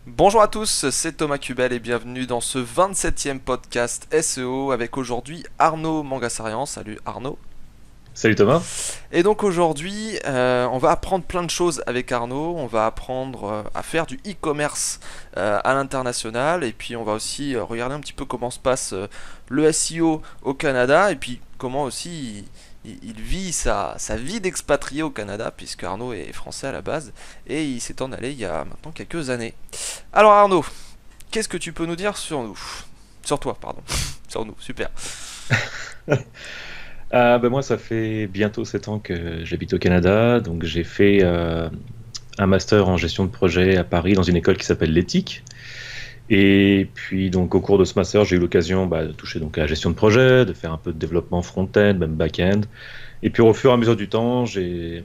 Bonjour à tous, c'est Thomas Cubel et bienvenue dans ce 27e podcast SEO avec aujourd'hui Arnaud Mangassarian. Salut Arnaud. Salut Thomas. Et donc aujourd'hui, on va apprendre plein de choses avec Arnaud. On va apprendre à faire du e-commerce à l'international et puis on va aussi regarder un petit peu comment se passe le SEO au Canada et puis comment aussi il vit sa vie d'expatrié au Canada puisque Arnaud est français à la base et il s'est en allé il y a maintenant quelques années. Alors Arnaud, qu'est-ce que tu peux nous dire sur nous? Sur toi, pardon. Sur nous, super. Moi, ça fait bientôt 7 ans que j'habite au Canada. Donc, j'ai fait un master en gestion de projet à Paris dans une école qui s'appelle l'Éthique. Et puis, donc, au cours de ce master, j'ai eu l'occasion de toucher donc, à la gestion de projet, de faire un peu de développement front-end, même back-end. Et puis, au fur et à mesure du temps, j'ai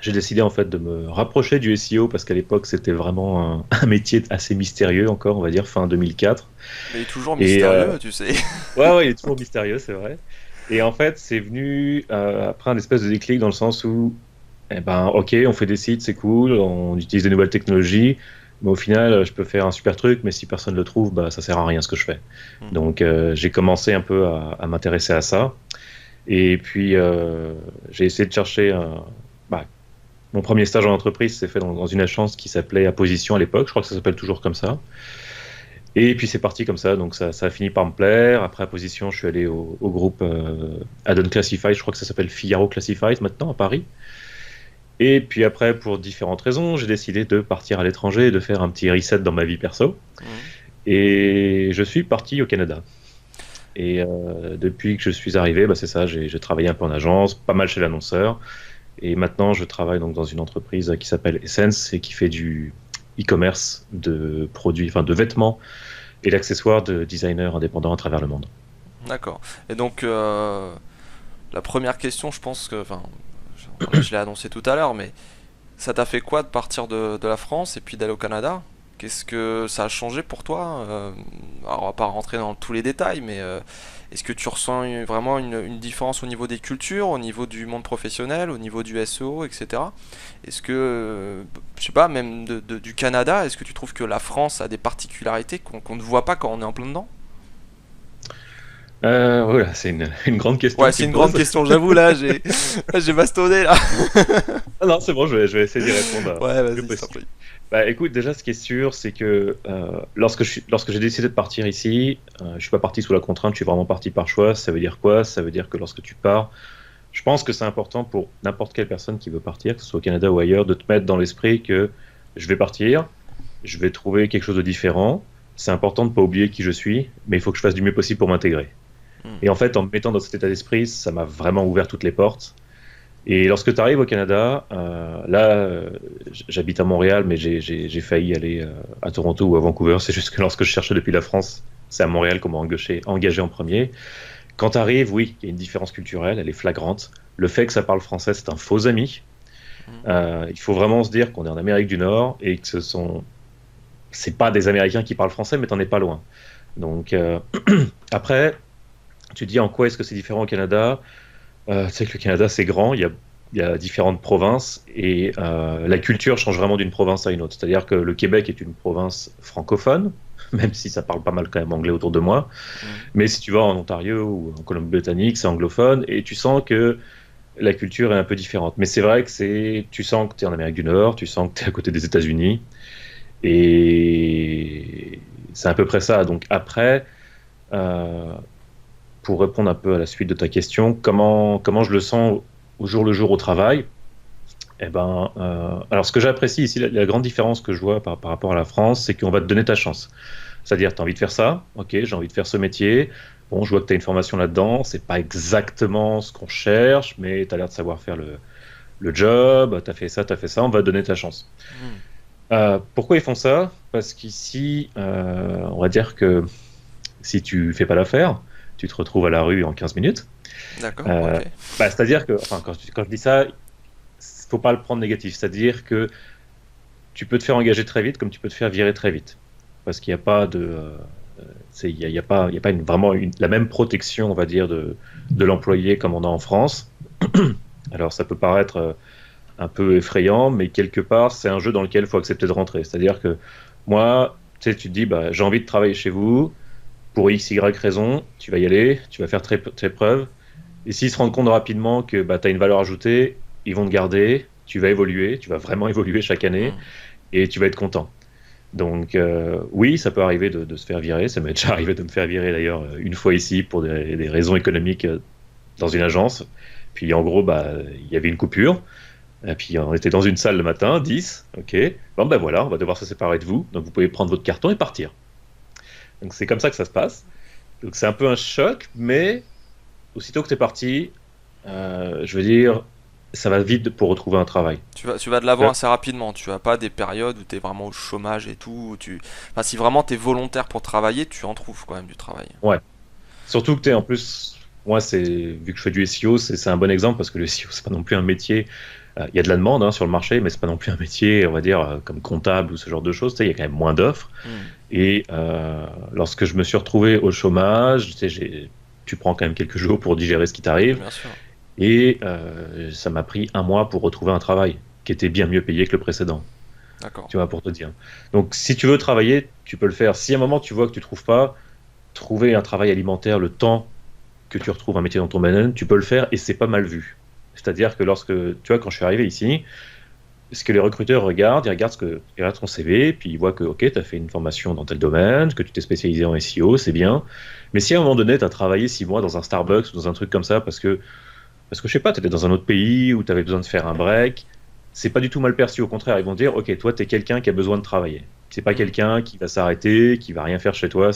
décidé en fait de me rapprocher du SEO parce qu'à l'époque, c'était vraiment un métier assez mystérieux encore, on va dire, fin 2004. Mais toujours Et mystérieux, tu sais. ouais, il est toujours mystérieux, c'est vrai. Et en fait, c'est venu après un espèce de déclic dans le sens où, eh ben, ok, on fait des sites, c'est cool, on utilise des nouvelles technologies, mais au final, je peux faire un super truc, mais si personne ne le trouve, bah, ça sert à rien ce que je fais. Mhm. Donc, j'ai commencé un peu à m'intéresser à ça. Et puis, j'ai essayé de chercher bah, mon premier stage en entreprise s'est fait dans une agence qui s'appelait Apposition à l'époque, je crois que ça s'appelle toujours comme ça. Et puis c'est parti comme ça, donc ça a fini par me plaire. Après la position, je suis allé au groupe Addon Classified, je crois que ça s'appelle Figaro Classified maintenant à Paris. Et puis après, pour différentes raisons, j'ai décidé de partir à l'étranger et de faire un petit reset dans ma vie perso. Mhm. Et je suis parti au Canada. Et depuis que je suis arrivé, c'est ça, j'ai travaillé un peu en agence, pas mal chez l'annonceur. Et maintenant, je travaille donc dans une entreprise qui s'appelle Essence et qui fait du e-commerce de produits, enfin de vêtements et d'accessoires de designers indépendants à travers le monde. D'accord. Et donc, la première question, je pense que, enfin, je l'ai annoncé tout à l'heure, mais ça t'a fait quoi de partir de la France et puis d'aller au Canada? Qu'est-ce que ça a changé pour toi? Alors, on va pas rentrer dans tous les détails, mais est-ce que tu ressens vraiment une différence au niveau des cultures, au niveau du monde professionnel, au niveau du SEO, etc. Est-ce que, je sais pas, même du Canada, est-ce que tu trouves que la France a des particularités qu'on ne voit pas quand on est en plein dedans? Voilà, c'est une grande question Ouais, que tu c'est me une grande poses. question, j'avoue, là, j'ai bastonné, là. Ah non, c'est bon, je vais essayer d'y répondre Ouais, le mieux vas-y, je t'en possible. prie. Bah, écoute, déjà, ce qui est sûr, c'est que lorsque j'ai décidé de partir ici, je suis pas parti sous la contrainte, je suis vraiment parti par choix. Ça veut dire quoi? Ça veut dire que lorsque tu pars, je pense que c'est important pour n'importe quelle personne qui veut partir, que ce soit au Canada ou ailleurs, de te mettre dans l'esprit que je vais partir, je vais trouver quelque chose de différent. C'est important de ne pas oublier qui je suis, mais il faut que je fasse du mieux possible pour m'intégrer. Hmm. Et en fait, en me mettant dans cet état d'esprit, ça m'a vraiment ouvert toutes les portes. Et lorsque tu arrives au Canada, j'habite à Montréal, mais j'ai failli aller à Toronto ou à Vancouver. C'est juste que lorsque je cherchais depuis la France, c'est à Montréal qu'on m'a engagé en premier. Quand tu arrives, oui, il y a une différence culturelle, elle est flagrante. Le fait que ça parle français, c'est un faux ami. Hmm. Il faut vraiment se dire qu'on est en Amérique du Nord et que c'est pas des Américains qui parlent français, mais t'en es pas loin. Donc après, tu te dis en quoi est-ce que c'est différent au Canada? Tu sais que le Canada c'est grand, il y a différentes provinces et la culture change vraiment d'une province à une autre. C'est-à-dire que le Québec est une province francophone, même si ça parle pas mal quand même anglais autour de moi. Hmm. Mais si tu vas en Ontario ou en Colombie-Britannique, c'est anglophone et tu sens que la culture est un peu différente. Mais c'est vrai que tu sens que tu es en Amérique du Nord, tu sens que tu es à côté des États-Unis et c'est à peu près ça. Donc après, euh, pour répondre un peu à la suite de ta question, comment je le sens au jour le jour au travail? Alors ce que j'apprécie ici, la grande différence que je vois par rapport à la France, c'est qu'on va te donner ta chance. C'est-à-dire, tu as envie de faire ça, ok, j'ai envie de faire ce métier. Bon, je vois que tu as une formation là-dedans, c'est pas exactement ce qu'on cherche, mais tu as l'air de savoir faire le job, tu as fait ça, on va te donner ta chance. Hmm. Pourquoi ils font ça? Parce qu'ici, on va dire que si tu fais pas l'affaire, tu te retrouves à la rue en 15 minutes. D'accord, Euh, ok. C'est-à-dire que, enfin, quand je dis ça, faut pas le prendre négatif. C'est-à-dire que tu peux te faire engager très vite comme tu peux te faire virer très vite. Parce qu'il n'y a pas de. Il y a pas la même protection, on va dire, de l'employé comme on a en France. Alors, ça peut paraître un peu effrayant, mais quelque part, c'est un jeu dans lequel il faut accepter de rentrer. C'est-à-dire que moi, tu sais, tu te dis, bah, j'ai envie de travailler chez vous, pour X, Y raison, tu vas y aller, tu vas faire tes preuves, et s'ils se rendent compte rapidement que bah, tu as une valeur ajoutée, ils vont te garder, tu vas évoluer, tu vas vraiment évoluer chaque année, Hmm. et tu vas être content. Donc oui, ça peut arriver de se faire virer, ça m'est déjà arrivé de me faire virer d'ailleurs une fois ici pour des raisons économiques dans une agence. Puis en gros, bah, il y avait une coupure. Et puis on était dans une salle le matin, 10, ok. Bon ben voilà, on va devoir se séparer de vous. Donc vous pouvez prendre votre carton et partir. Donc c'est comme ça que ça se passe. Donc c'est un peu un choc, mais aussitôt que tu es parti, je veux dire, ça va vite pour retrouver un travail. Tu vas de l'avant assez rapidement. Tu as pas des périodes où tu es vraiment au chômage et tout. Enfin, si vraiment tu es volontaire pour travailler, tu en trouves quand même du travail. Ouais. Surtout que tu es en plus, moi, vu que je fais du SEO, c'est un bon exemple parce que le SEO, c'est pas non plus un métier. Il y a de la demande hein, sur le marché, mais c'est pas non plus un métier, on va dire, comme comptable ou ce genre de choses. Tu sais, il y a quand même moins d'offres. Hmm. Et lorsque je me suis retrouvé au chômage, tu sais, tu prends quand même quelques jours pour digérer ce qui t'arrive. Bien sûr. Et ça m'a pris un mois pour retrouver un travail qui était bien mieux payé que le précédent. D'accord. Tu vois, pour te dire. Donc, si tu veux travailler, tu peux le faire. Si à un moment tu vois que tu trouves pas, trouver un travail alimentaire, le temps que tu retrouves un métier dans ton domaine, tu peux le faire et c'est pas mal vu. C'est-à-dire que tu vois, quand je suis arrivé ici, ce que les recruteurs regardent, ils regardent ton CV, puis ils voient que, ok, tu as fait une formation dans tel domaine, que tu t'es spécialisé en SEO, c'est bien. Mais si à un moment donné, tu as travaillé 6 mois dans un Starbucks ou dans un truc comme ça, parce que je sais pas, tu étais dans un autre pays où tu avais besoin de faire un break, c'est pas du tout mal perçu. Au contraire, ils vont dire, ok, toi, tu es quelqu'un qui a besoin de travailler. C'est pas Hmm. quelqu'un qui va s'arrêter, qui va rien faire chez toi,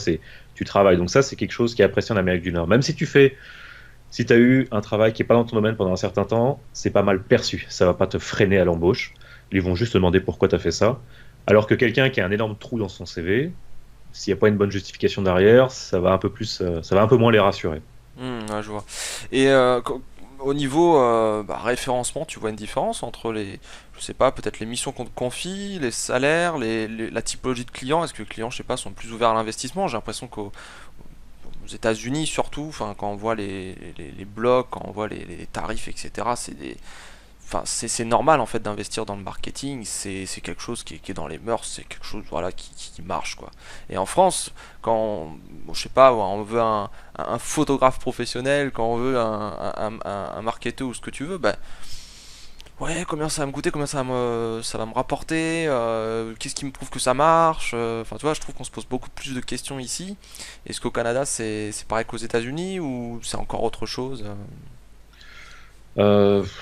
tu travailles. Donc ça, c'est quelque chose qui est apprécié en Amérique du Nord. Même si tu as eu un travail qui est pas dans ton domaine pendant un certain temps, c'est pas mal perçu. Ça va pas te freiner à l'embauche. Ils vont juste te demander pourquoi tu as fait ça. Alors que quelqu'un qui a un énorme trou dans son CV, s'il n'y a pas une bonne justification derrière, ça va un peu moins les rassurer. Ouais, je vois. Et au niveau référencement, tu vois une différence entre je sais pas, peut-être les missions qu'on te confie, les salaires, la typologie de clients. Est-ce que les clients, je sais pas, sont plus ouverts à l'investissement? J'ai l'impression qu'aux États-Unis surtout, enfin, quand on voit les blogs, quand on voit les tarifs, etc., enfin, c'est normal en fait d'investir dans le marketing, c'est quelque chose qui est dans les mœurs, c'est quelque chose voilà qui marche quoi. Et en France, bon, je sais pas, on veut un photographe professionnel, quand on veut un marketeur ou ce que tu veux, bah ouais, combien ça va me coûter, combien ça va me rapporter, qu'est-ce qui me prouve que ça marche, enfin tu vois, je trouve qu'on se pose beaucoup plus de questions ici. Est-ce qu'au Canada c'est pareil qu'aux États-Unis ou c'est encore autre chose? J'ai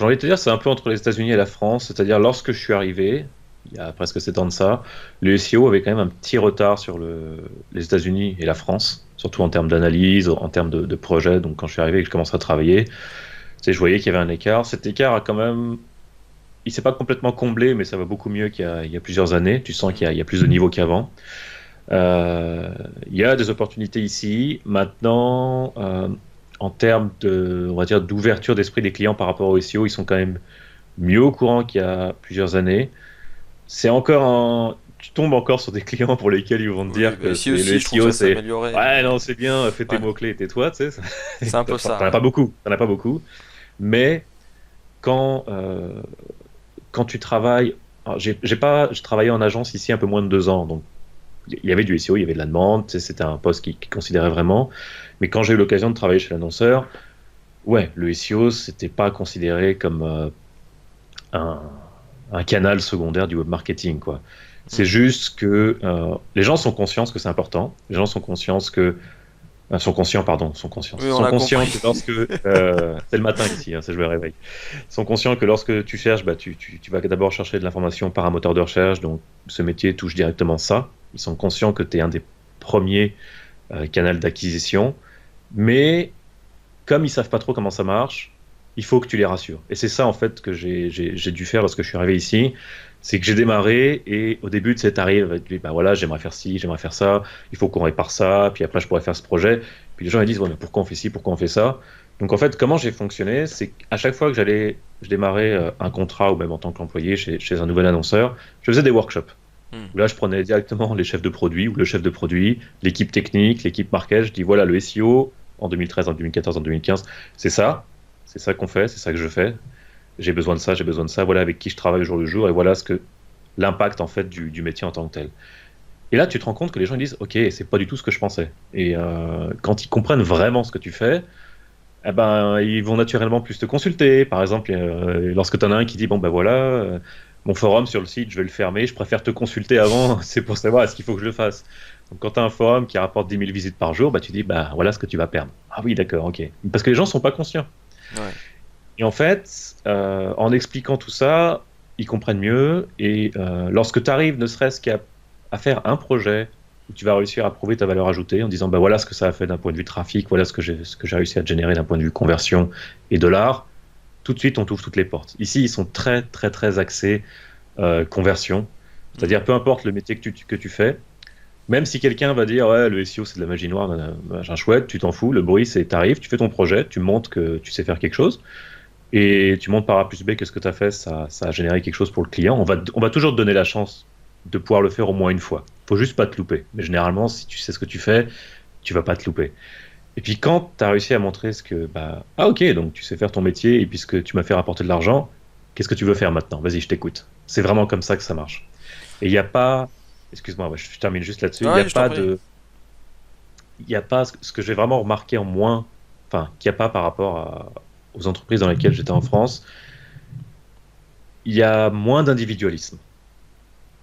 envie de te dire, c'est un peu entre les États-Unis et la France. C'est-à-dire, lorsque je suis arrivé, il y a presque 7 ans de ça, le SEO avait quand même un petit retard sur les États-Unis et la France, surtout en termes d'analyse, en termes de projet. Donc, quand je suis arrivé et que je commençais à travailler, tu sais, je voyais qu'il y avait un écart. Cet écart a quand même, il s'est pas complètement comblé, mais ça va beaucoup mieux qu'il y a plusieurs années. Tu sens qu'il y a plus de niveau qu'avant. Euh, il y a des opportunités ici. Maintenant, en termes on va dire, d'ouverture d'esprit des clients par rapport au SEO, ils sont quand même mieux au courant qu'il y a plusieurs années. Tu tombes encore sur des clients pour lesquels ils vont te Oui, dire bah que ici c'est le aussi je trouve que SEO, ça s'est c'est amélioré, ouais, mais non, c'est bien, fais tes ouais, mots-clés, tais-toi, tu sais. c'est un peu T'en ça, as ouais. pas beaucoup, t'en as pas beaucoup. Mais quand, euh, quand tu travailles, alors, je travaillais en agence ici un peu moins de 2 ans, donc il y avait du SEO, il y avait de la demande, tu sais, c'était un poste qui considérait vraiment. Mais quand j'ai eu l'occasion de travailler chez l'annonceur, ouais, le SEO, c'était pas considéré comme un, un canal secondaire du web marketing, quoi. C'est Hmm. juste que les gens sont conscients que c'est important. Les gens sont conscients sont conscients, pardon, Oui, on sont a conscients compris. que lorsque c'est le matin ici, hein, c'est je me réveille. Ils sont conscients que lorsque tu cherches, bah, tu vas d'abord chercher de l'information par un moteur de recherche. Donc, ce métier touche directement ça. Ils sont conscients que tu es un des premiers canaux d'acquisition, mais comme ils savent pas trop comment ça marche, il faut que tu les rassures. Et c'est ça en fait que j'ai dû faire lorsque je suis arrivé ici. C'est que j'ai démarré et au début, tu sais, t'arrives, tu dis, bah voilà, j'aimerais faire ci, j'aimerais faire ça, il faut qu'on répare ça, puis après je pourrais faire ce projet. Puis les gens ils disent, ouais, mais pourquoi on fait ci, pourquoi on fait ça? Donc en fait, comment j'ai fonctionné, c'est qu'à chaque fois que je démarrais un contrat ou même en tant qu'employé chez un nouvel annonceur, je faisais des workshops. Hmm. Où là, je prenais directement les chefs de produit ou le chef de produit, l'équipe technique, l'équipe market. Je dis voilà, le SEO en 2013, en 2014, en 2015, c'est ça. C'est ça qu'on fait, c'est ça que je fais. j'ai besoin de ça, j'ai besoin de ça, voilà avec qui je travaille au jour le jour, et voilà ce que l'impact en fait du métier en tant que tel. Et là, tu te rends compte que les gens ils disent, ok, c'est pas du tout ce que je pensais. Et quand ils comprennent vraiment ce que tu fais, eh ben, ils vont naturellement plus te consulter. Par exemple, lorsque tu en as un qui dit, bon ben voilà, mon forum sur le site, je vais le fermer, je préfère te consulter avant, c'est pour savoir est-ce qu'il faut que je le fasse. Donc quand tu as un forum qui rapporte 10 000 visites par jour, bah, tu dis, bah voilà ce que tu vas perdre. Ah oui, d'accord, ok. Parce que les gens sont pas conscients. Ouais. Et en fait, en expliquant tout ça, ils comprennent mieux. Et lorsque tu arrives, ne serait-ce qu'à à faire un projet où tu vas réussir à prouver ta valeur ajoutée en disant bah voilà ce que ça a fait d'un point de vue trafic, voilà ce que j'ai réussi à générer d'un point de vue conversion et dollars, tout de suite on t'ouvre toutes les portes. Ici, ils sont très très très axés conversion, Mm. c'est-à-dire peu importe le métier que tu fais. Même si quelqu'un va dire ouais le SEO c'est de la magie noire, machin chouette, tu t'en fous, le bruit c'est t'arrives, tu fais ton projet, tu montres que tu sais faire quelque chose, et tu montres par A plus B que ce que tu as fait, ça a généré quelque chose pour le client. On va toujours te donner la chance de pouvoir le faire au moins une fois. Faut juste pas te louper. Mais généralement, si tu sais ce que tu fais, tu vas pas te louper. Et puis quand tu as réussi à montrer ce que, bah, ah ok, donc tu sais faire ton métier et puisque tu m'as fait rapporter de l'argent, qu'est-ce que tu veux faire maintenant? Vas-y, je t'écoute. C'est vraiment comme ça que ça marche. Et il n'y a pas, excuse-moi, ouais, je termine juste là-dessus, il n'y a Ouais, je t'en pas prie. de, il y a pas ce que j'ai vraiment remarqué en moins, enfin, qu'il n'y a pas par rapport aux entreprises dans lesquelles j'étais en France, il y a moins d'individualisme.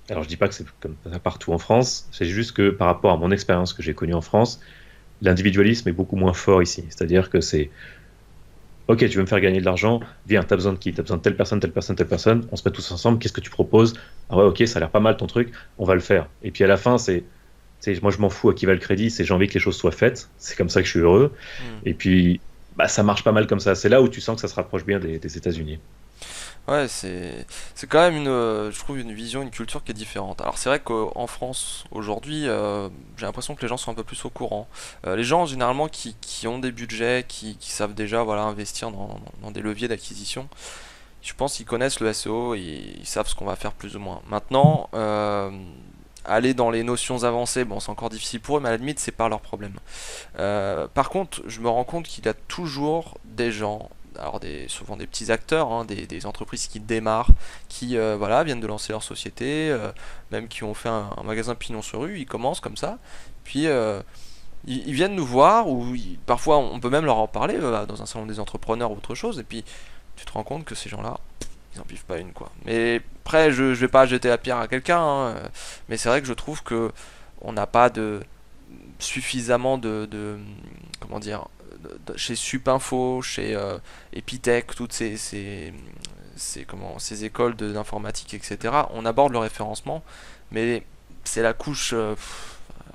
Alors, je dis pas que c'est comme ça partout en France, c'est juste que par rapport à mon expérience que j'ai connue en France, l'individualisme est beaucoup moins fort ici. C'est-à-dire que c'est, OK, tu veux me faire gagner de l'argent, viens, t'as besoin de qui? T'as besoin de telle personne, telle personne, telle personne, on se met tous ensemble, qu'est-ce que tu proposes? Ah ouais, OK, ça a l'air pas mal ton truc, on va le faire. Et puis à la fin, moi je m'en fous à qui va le crédit, c'est j'ai envie que les choses soient faites, c'est comme ça que je suis heureux. Mm. Et puis, bah, ça marche pas mal comme ça. C'est là où tu sens que ça se rapproche bien des États-Unis. Ouais, c'est quand même je trouve une vision, une culture qui est différente. Alors c'est vrai qu'en France aujourd'hui, j'ai l'impression que les gens sont un peu plus au courant. Les gens généralement qui ont des budgets, qui savent déjà voilà investir dans des leviers d'acquisition, je pense qu'ils connaissent le SEO et ils savent ce qu'on va faire plus ou moins. Maintenant, aller dans les notions avancées, bon c'est encore difficile pour eux, mais à la limite c'est pas leur problème. Par contre, je me rends compte qu'il y a toujours des gens, alors souvent des petits acteurs, hein, des entreprises qui démarrent, qui voilà, viennent de lancer leur société, même qui ont fait un magasin pignon sur rue, ils commencent comme ça, puis ils viennent nous voir, ou parfois on peut même leur en parler dans un salon des entrepreneurs ou autre chose, et puis tu te rends compte que ces gens-là, ils en vivent pas une quoi. Mais après, je vais pas jeter la pierre à quelqu'un, hein, mais c'est vrai que je trouve que on n'a pas suffisamment comment dire chez Supinfo, chez Epitech, toutes ces écoles d'informatique, etc. On aborde le référencement, mais c'est la couche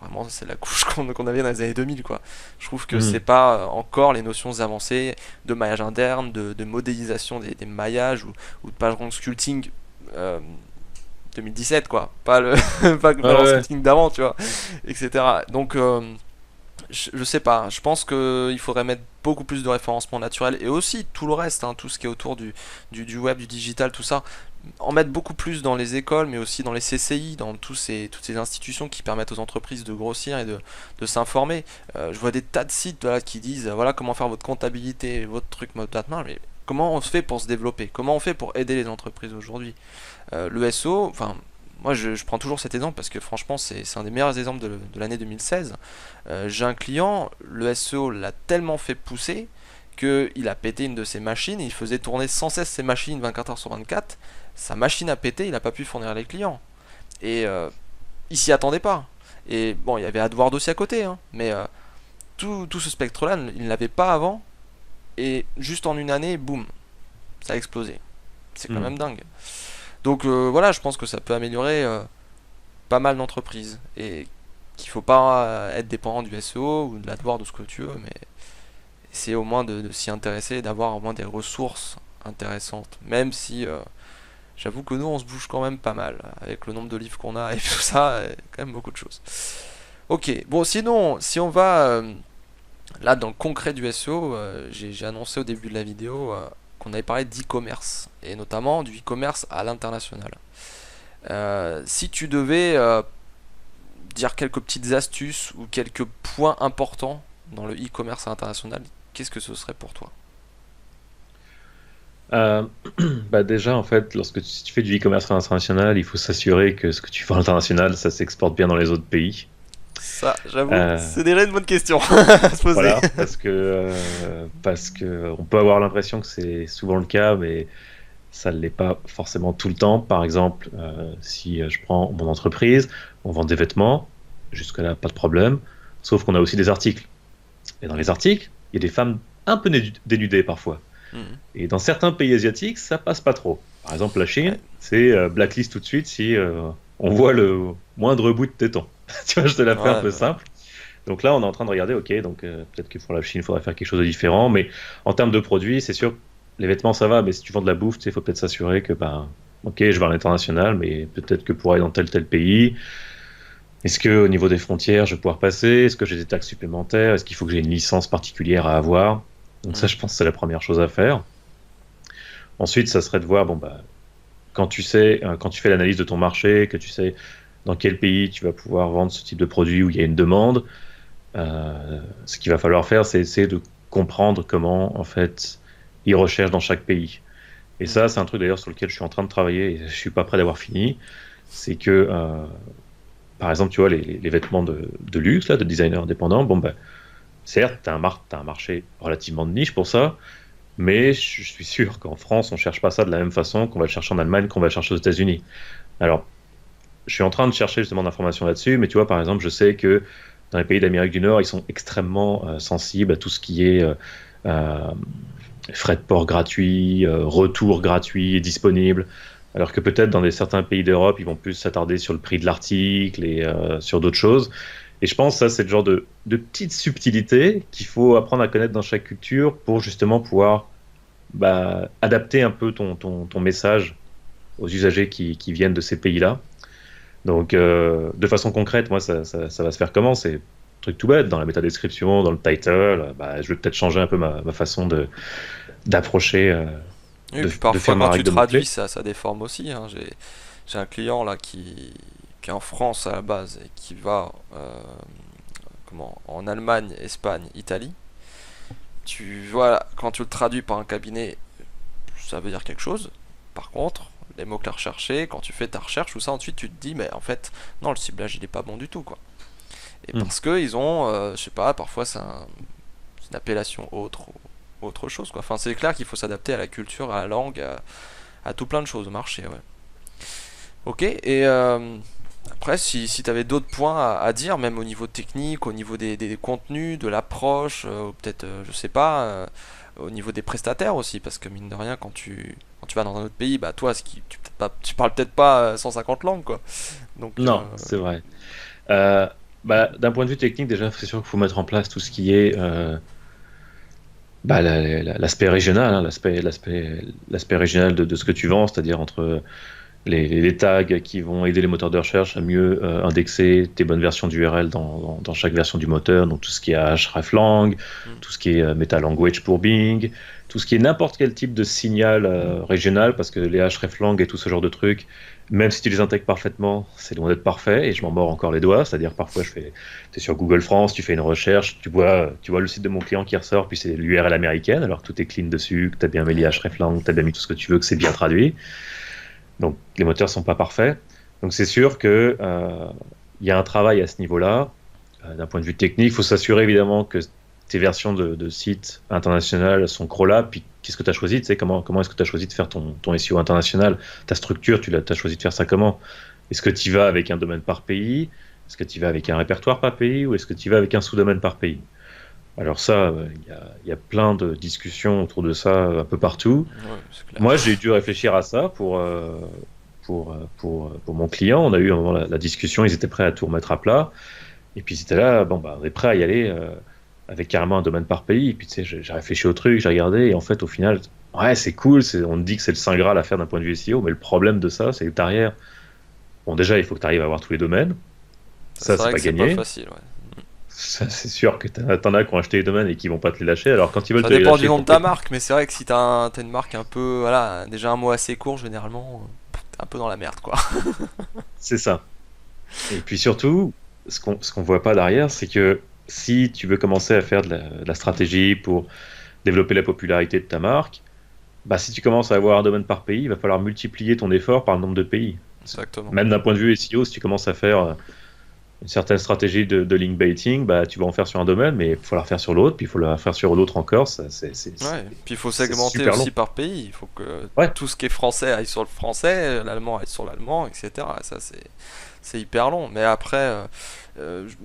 vraiment c'est la couche qu'on avait dans les années 2000 quoi. Je trouve que c'est Hmm. pas encore les notions avancées de maillage interne, de modélisation des maillages ou de page rank sculpting. euh, 2017 quoi, pas le Ouais, pas le ouais. sculpting d'avant tu vois, etc. Donc je sais pas, je pense qu'il faudrait mettre beaucoup plus de référencement naturel et aussi tout le reste, hein, tout ce qui est autour du web, du digital, tout ça, en mettre beaucoup plus dans les écoles, mais aussi dans les CCI, dans toutes ces institutions qui permettent aux entreprises de grossir et de s'informer. Je vois des tas de sites voilà, qui disent voilà comment faire votre comptabilité, votre truc, votre main, mais comment on se fait pour se développer? Comment on fait pour aider les entreprises aujourd'hui? Le SEO, enfin, moi je prends toujours cet exemple parce que franchement c'est un des meilleurs exemples de l'année 2016. J'ai un client, le SEO l'a tellement fait pousser qu'il a pété une de ses machines, et il faisait tourner sans cesse ses machines 24 heures sur 24. Sa machine a pété, il n'a pas pu fournir les clients. Et il s'y attendait pas. Et bon, il y avait AdWords aussi à côté, hein, mais tout ce spectre-là, il ne l'avait pas avant. Et juste en une année, boum, ça a explosé. C'est quand Hmm. même dingue. Donc voilà, je pense que ça peut améliorer pas mal d'entreprises. Et qu'il faut pas être dépendant du SEO ou de l'AdWords ou ce que tu veux, mais essayer au moins de s'y intéresser et d'avoir au moins des ressources intéressantes. Même si j'avoue que nous on se bouge quand même pas mal avec le nombre de livres qu'on a et tout ça, quand même beaucoup de choses. Ok, bon sinon, si on va là dans le concret du SEO, j'ai annoncé au début de la vidéo qu'on avait parlé d'e-commerce et notamment du e-commerce à l'international. Si tu devais dire quelques petites astuces ou quelques points importants dans le e-commerce à l'international, qu'est-ce que ce serait pour toi? Euh, Bah déjà, en fait, si tu fais du e-commerce international, il faut s'assurer que ce que tu fais à l'international, ça s'exporte bien dans les autres pays. Ça, j'avoue, Euh, c'est déjà une bonne question à se poser. voilà, parce que on peut avoir l'impression que c'est souvent le cas, mais ça ne l'est pas forcément tout le temps. Par exemple, si je prends mon entreprise, on vend des vêtements, jusque-là, pas de problème, sauf qu'on a aussi des articles. Et dans les articles, il y a des femmes un peu dénudées parfois. Mhm. Et dans certains pays asiatiques, ça passe pas trop. Par exemple, la Chine, Ouais. c'est blacklist tout de suite si on voit le moindre bout de téton. Tu vois, je te la fais un Ouais, peu bah, simple. Donc là, on est en train de regarder, ok, donc peut-être que pour la Chine, il faudra faire quelque chose de différent. Mais en termes de produits, c'est sûr, les vêtements, ça va, mais si tu vends de la bouffe, il faut peut-être s'assurer que, ben, ok, je vais à l'international, mais peut-être que pour aller dans tel pays, est-ce que au niveau des frontières, je vais pouvoir passer? Est-ce que j'ai des taxes supplémentaires? Est-ce qu'il faut que j'ai une licence particulière à avoir? Donc ça, mhm. je pense que c'est la première chose à faire. Ensuite, ça serait de voir, bon, bah, quand tu fais l'analyse de ton marché, que tu sais dans quel pays tu vas pouvoir vendre ce type de produit où il y a une demande, ce qu'il va falloir faire, c'est essayer de comprendre comment, en fait, ils recherchent dans chaque pays. Et Mhm. ça, c'est un truc d'ailleurs sur lequel je suis en train de travailler et je suis pas prêt d'avoir fini. C'est que, par exemple, tu vois, les vêtements de luxe, là, de designers indépendants, bon, ben, certes, t'as un marché relativement de niche pour ça, mais je suis sûr qu'en France, on cherche pas ça de la même façon qu'on va le chercher en Allemagne, qu'on va le chercher aux États-Unis. Alors, je suis en train de chercher justement d'informations là-dessus, mais tu vois, par exemple, je sais que dans les pays d'Amérique du Nord, ils sont extrêmement sensibles à tout ce qui est euh, frais de port gratuits, retour gratuit et disponible, alors que peut-être dans certains pays d'Europe, ils vont plus s'attarder sur le prix de l'article et sur d'autres choses. Et je pense que ça, c'est le genre de petites subtilités qu'il faut apprendre à connaître dans chaque culture pour justement pouvoir bah, adapter un peu ton message aux usagers qui viennent de ces pays-là. Donc, de façon concrète, moi, ça va se faire comment? C'est un truc tout bête, dans la métadescription, dans le title, bah, je vais peut-être changer un peu ma façon d'approcher, Oui, et puis de parfois faire ma quand tu règle de traduis, mots-clés. ça déforme aussi, hein. J'ai un client là qui est en France à la base et qui va en Allemagne, Espagne, Italie. Tu vois, quand tu le traduis par un cabinet, ça veut dire quelque chose. Par contre, les mots-clés recherchés, quand tu fais ta recherche, tout ça, ensuite tu te dis, mais en fait, non, le ciblage il est pas bon du tout, quoi. Et Hmm. parce que ils ont, je sais pas, parfois c'est une appellation autre ou autre chose, quoi. Enfin, c'est clair qu'il faut s'adapter à la culture, à la langue, à tout plein de choses au marché, ouais. Ok, et après, si tu avais d'autres points à dire, même au niveau technique, au niveau des contenus, de l'approche, ou peut-être, je sais pas, au niveau des prestataires aussi, parce que mine de rien, quand tu vas dans un autre pays, bah toi, tu parles peut-être pas 150 langues, quoi. Donc, Non, c'est vrai. Euh, Bah, d'un point de vue technique, déjà, c'est sûr qu'il faut mettre en place tout ce qui est bah, l'aspect régional, hein, l'aspect régional de ce que tu vends, c'est-à-dire entre les tags qui vont aider les moteurs de recherche à mieux indexer tes bonnes versions d'URL dans chaque version du moteur, donc tout ce qui est hreflang, hmm, tout ce qui est meta-language pour Bing, tout ce qui est n'importe quel type de signal régional, parce que les hreflang et tout ce genre de trucs, même si tu les intègres parfaitement, c'est loin d'être parfait, et je m'en mords encore les doigts, c'est-à-dire parfois tu es sur Google France, tu fais une recherche, tu vois le site de mon client qui ressort, puis c'est l'URL américaine, alors que tout est clean dessus, que tu as bien mis les hreflang, tu as bien mis tout ce que tu veux, que c'est bien traduit. Donc les moteurs sont pas parfaits. Donc c'est sûr que il y a un travail à ce niveau-là. D'un point de vue technique, il faut s'assurer évidemment que tes versions de sites internationaux sont crawlables. Puis qu'est-ce que tu as choisi? Tu sais, comment est-ce que tu as choisi de faire ton SEO international? Ta structure, t'as choisi de faire ça comment? Est-ce que tu y vas avec un domaine par pays? Est-ce que tu y vas avec un répertoire par pays? Ou est-ce que tu y vas avec un sous-domaine par pays? Alors ça, il y a plein de discussions autour de ça un peu partout. ouais, c'est clair. Moi, j'ai dû réfléchir à ça pour mon client. On a eu un moment la discussion, ils étaient prêts à tout remettre à plat. Et puis, c'était là, bon, bah, on est prêt à y aller avec carrément un domaine par pays. Et puis, tu sais, j'ai réfléchi au truc, j'ai regardé. Et en fait, au final, ouais, c'est cool. On dit que c'est le Saint Graal à faire d'un point de vue SEO. Mais le problème de ça, c'est que derrière, bon, déjà, il faut que tu arrives à avoir tous les domaines. C'est Ça, c'est vrai pas que c'est pas gagné. facile, ouais. Ça, c'est sûr que t'en as qui ont acheté les domaines et qui vont pas te les lâcher. Alors, quand ils veulent Ça te les dépend du lâcher nom de pour ta quelque... marque, mais c'est vrai que si t'as une marque un peu, voilà, déjà un mot assez court, généralement, t'es un peu dans la merde, quoi. C'est ça. Et puis surtout, ce qu'on voit pas derrière, c'est que si tu veux commencer à faire de la stratégie pour développer la popularité de ta marque, bah, si tu commences à avoir un domaine par pays, il va falloir multiplier ton effort par le nombre de pays. Exactement. Même d'un point de vue SEO, si tu commences à faire une certaine stratégie de link baiting, bah, tu vas en faire sur un domaine, mais il faut la faire sur l'autre, puis il faut la faire sur l'autre encore. Ouais, puis il faut C'est segmenter super long. aussi par pays. Il faut que Ouais. tout ce qui est français aille sur le français, l'allemand aille sur l'allemand, etc. Ça, c'est hyper long. Mais après,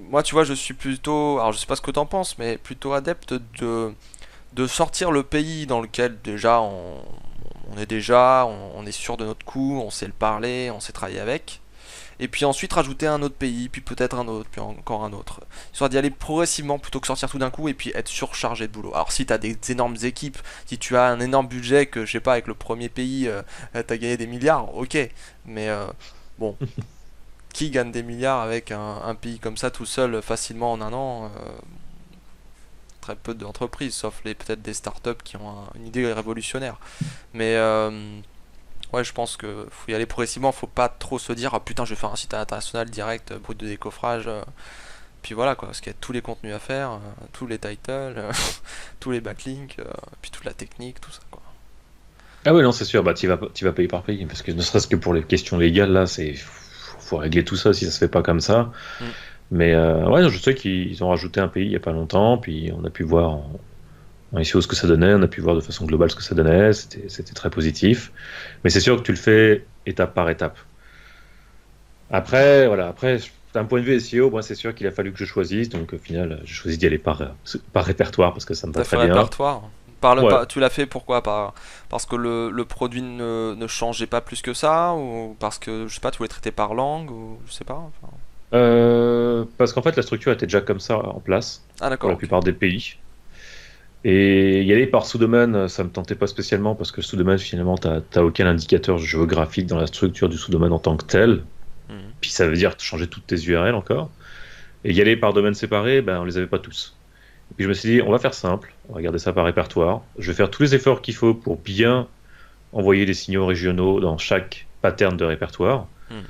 moi, tu vois, je suis plutôt, alors je sais pas ce que t'en penses, mais plutôt adepte de sortir le pays dans lequel déjà on est déjà, on est sûr de notre coup, on sait le parler, on sait travailler avec. Et puis ensuite rajouter un autre pays, puis peut-être un autre, puis encore un autre. Histoire d'y aller progressivement plutôt que sortir tout d'un coup et puis être surchargé de boulot. Alors si t'as des énormes équipes, si tu as un énorme budget que je sais pas avec le premier pays t'as gagné des milliards, ok. Mais bon, qui gagne des milliards avec un pays comme ça tout seul facilement en un an très peu d'entreprises, sauf les peut-être des startups qui ont une idée révolutionnaire. Mais ouais, je pense que faut y aller progressivement, faut pas trop se dire ah putain, je vais faire un site international direct, brut de décoffrage. Puis voilà quoi, parce qu'il y a tous les contenus à faire, tous les titles, tous les backlinks, puis toute la technique, tout ça quoi. Ah ouais, non, c'est sûr, bah, tu vas payer par pays, parce que ne serait-ce que pour les questions légales, là, faut régler tout ça si ça se fait pas comme ça. Mm. Mais ouais, je sais qu'ils ont rajouté un pays il y a pas longtemps, puis on a pu voir en SEO ce que ça donnait, on a pu voir de façon globale ce que ça donnait, c'était très positif. Mais c'est sûr que tu le fais étape par étape. Après, voilà, après, d'un point de vue SEO, moi, c'est sûr qu'il a fallu que je choisisse, donc au final, j'ai choisi d'y aller par répertoire parce que ça me va T'as fait très un bien. répertoire. Ouais. Tu l'as fait pourquoi parce que le produit ne changeait pas plus que ça ou parce que je sais pas, tu voulais traiter par langue ou je sais pas. Enfin. Parce qu'en fait, la structure était déjà comme ça en place Ah pour d'accord, la ok. plupart des pays. Et y aller par sous-domaine, ça me tentait pas spécialement parce que le sous-domaine, finalement, t'as aucun indicateur géographique dans la structure du sous-domaine en tant que tel. Mhm. Puis ça veut dire changer toutes tes URL encore. Et y aller par domaine séparé, ben, on les avait pas tous. Et puis je me suis dit, on va faire simple, on va garder ça par répertoire. Je vais faire tous les efforts qu'il faut pour bien envoyer des signaux régionaux dans chaque pattern de répertoire. Mhm.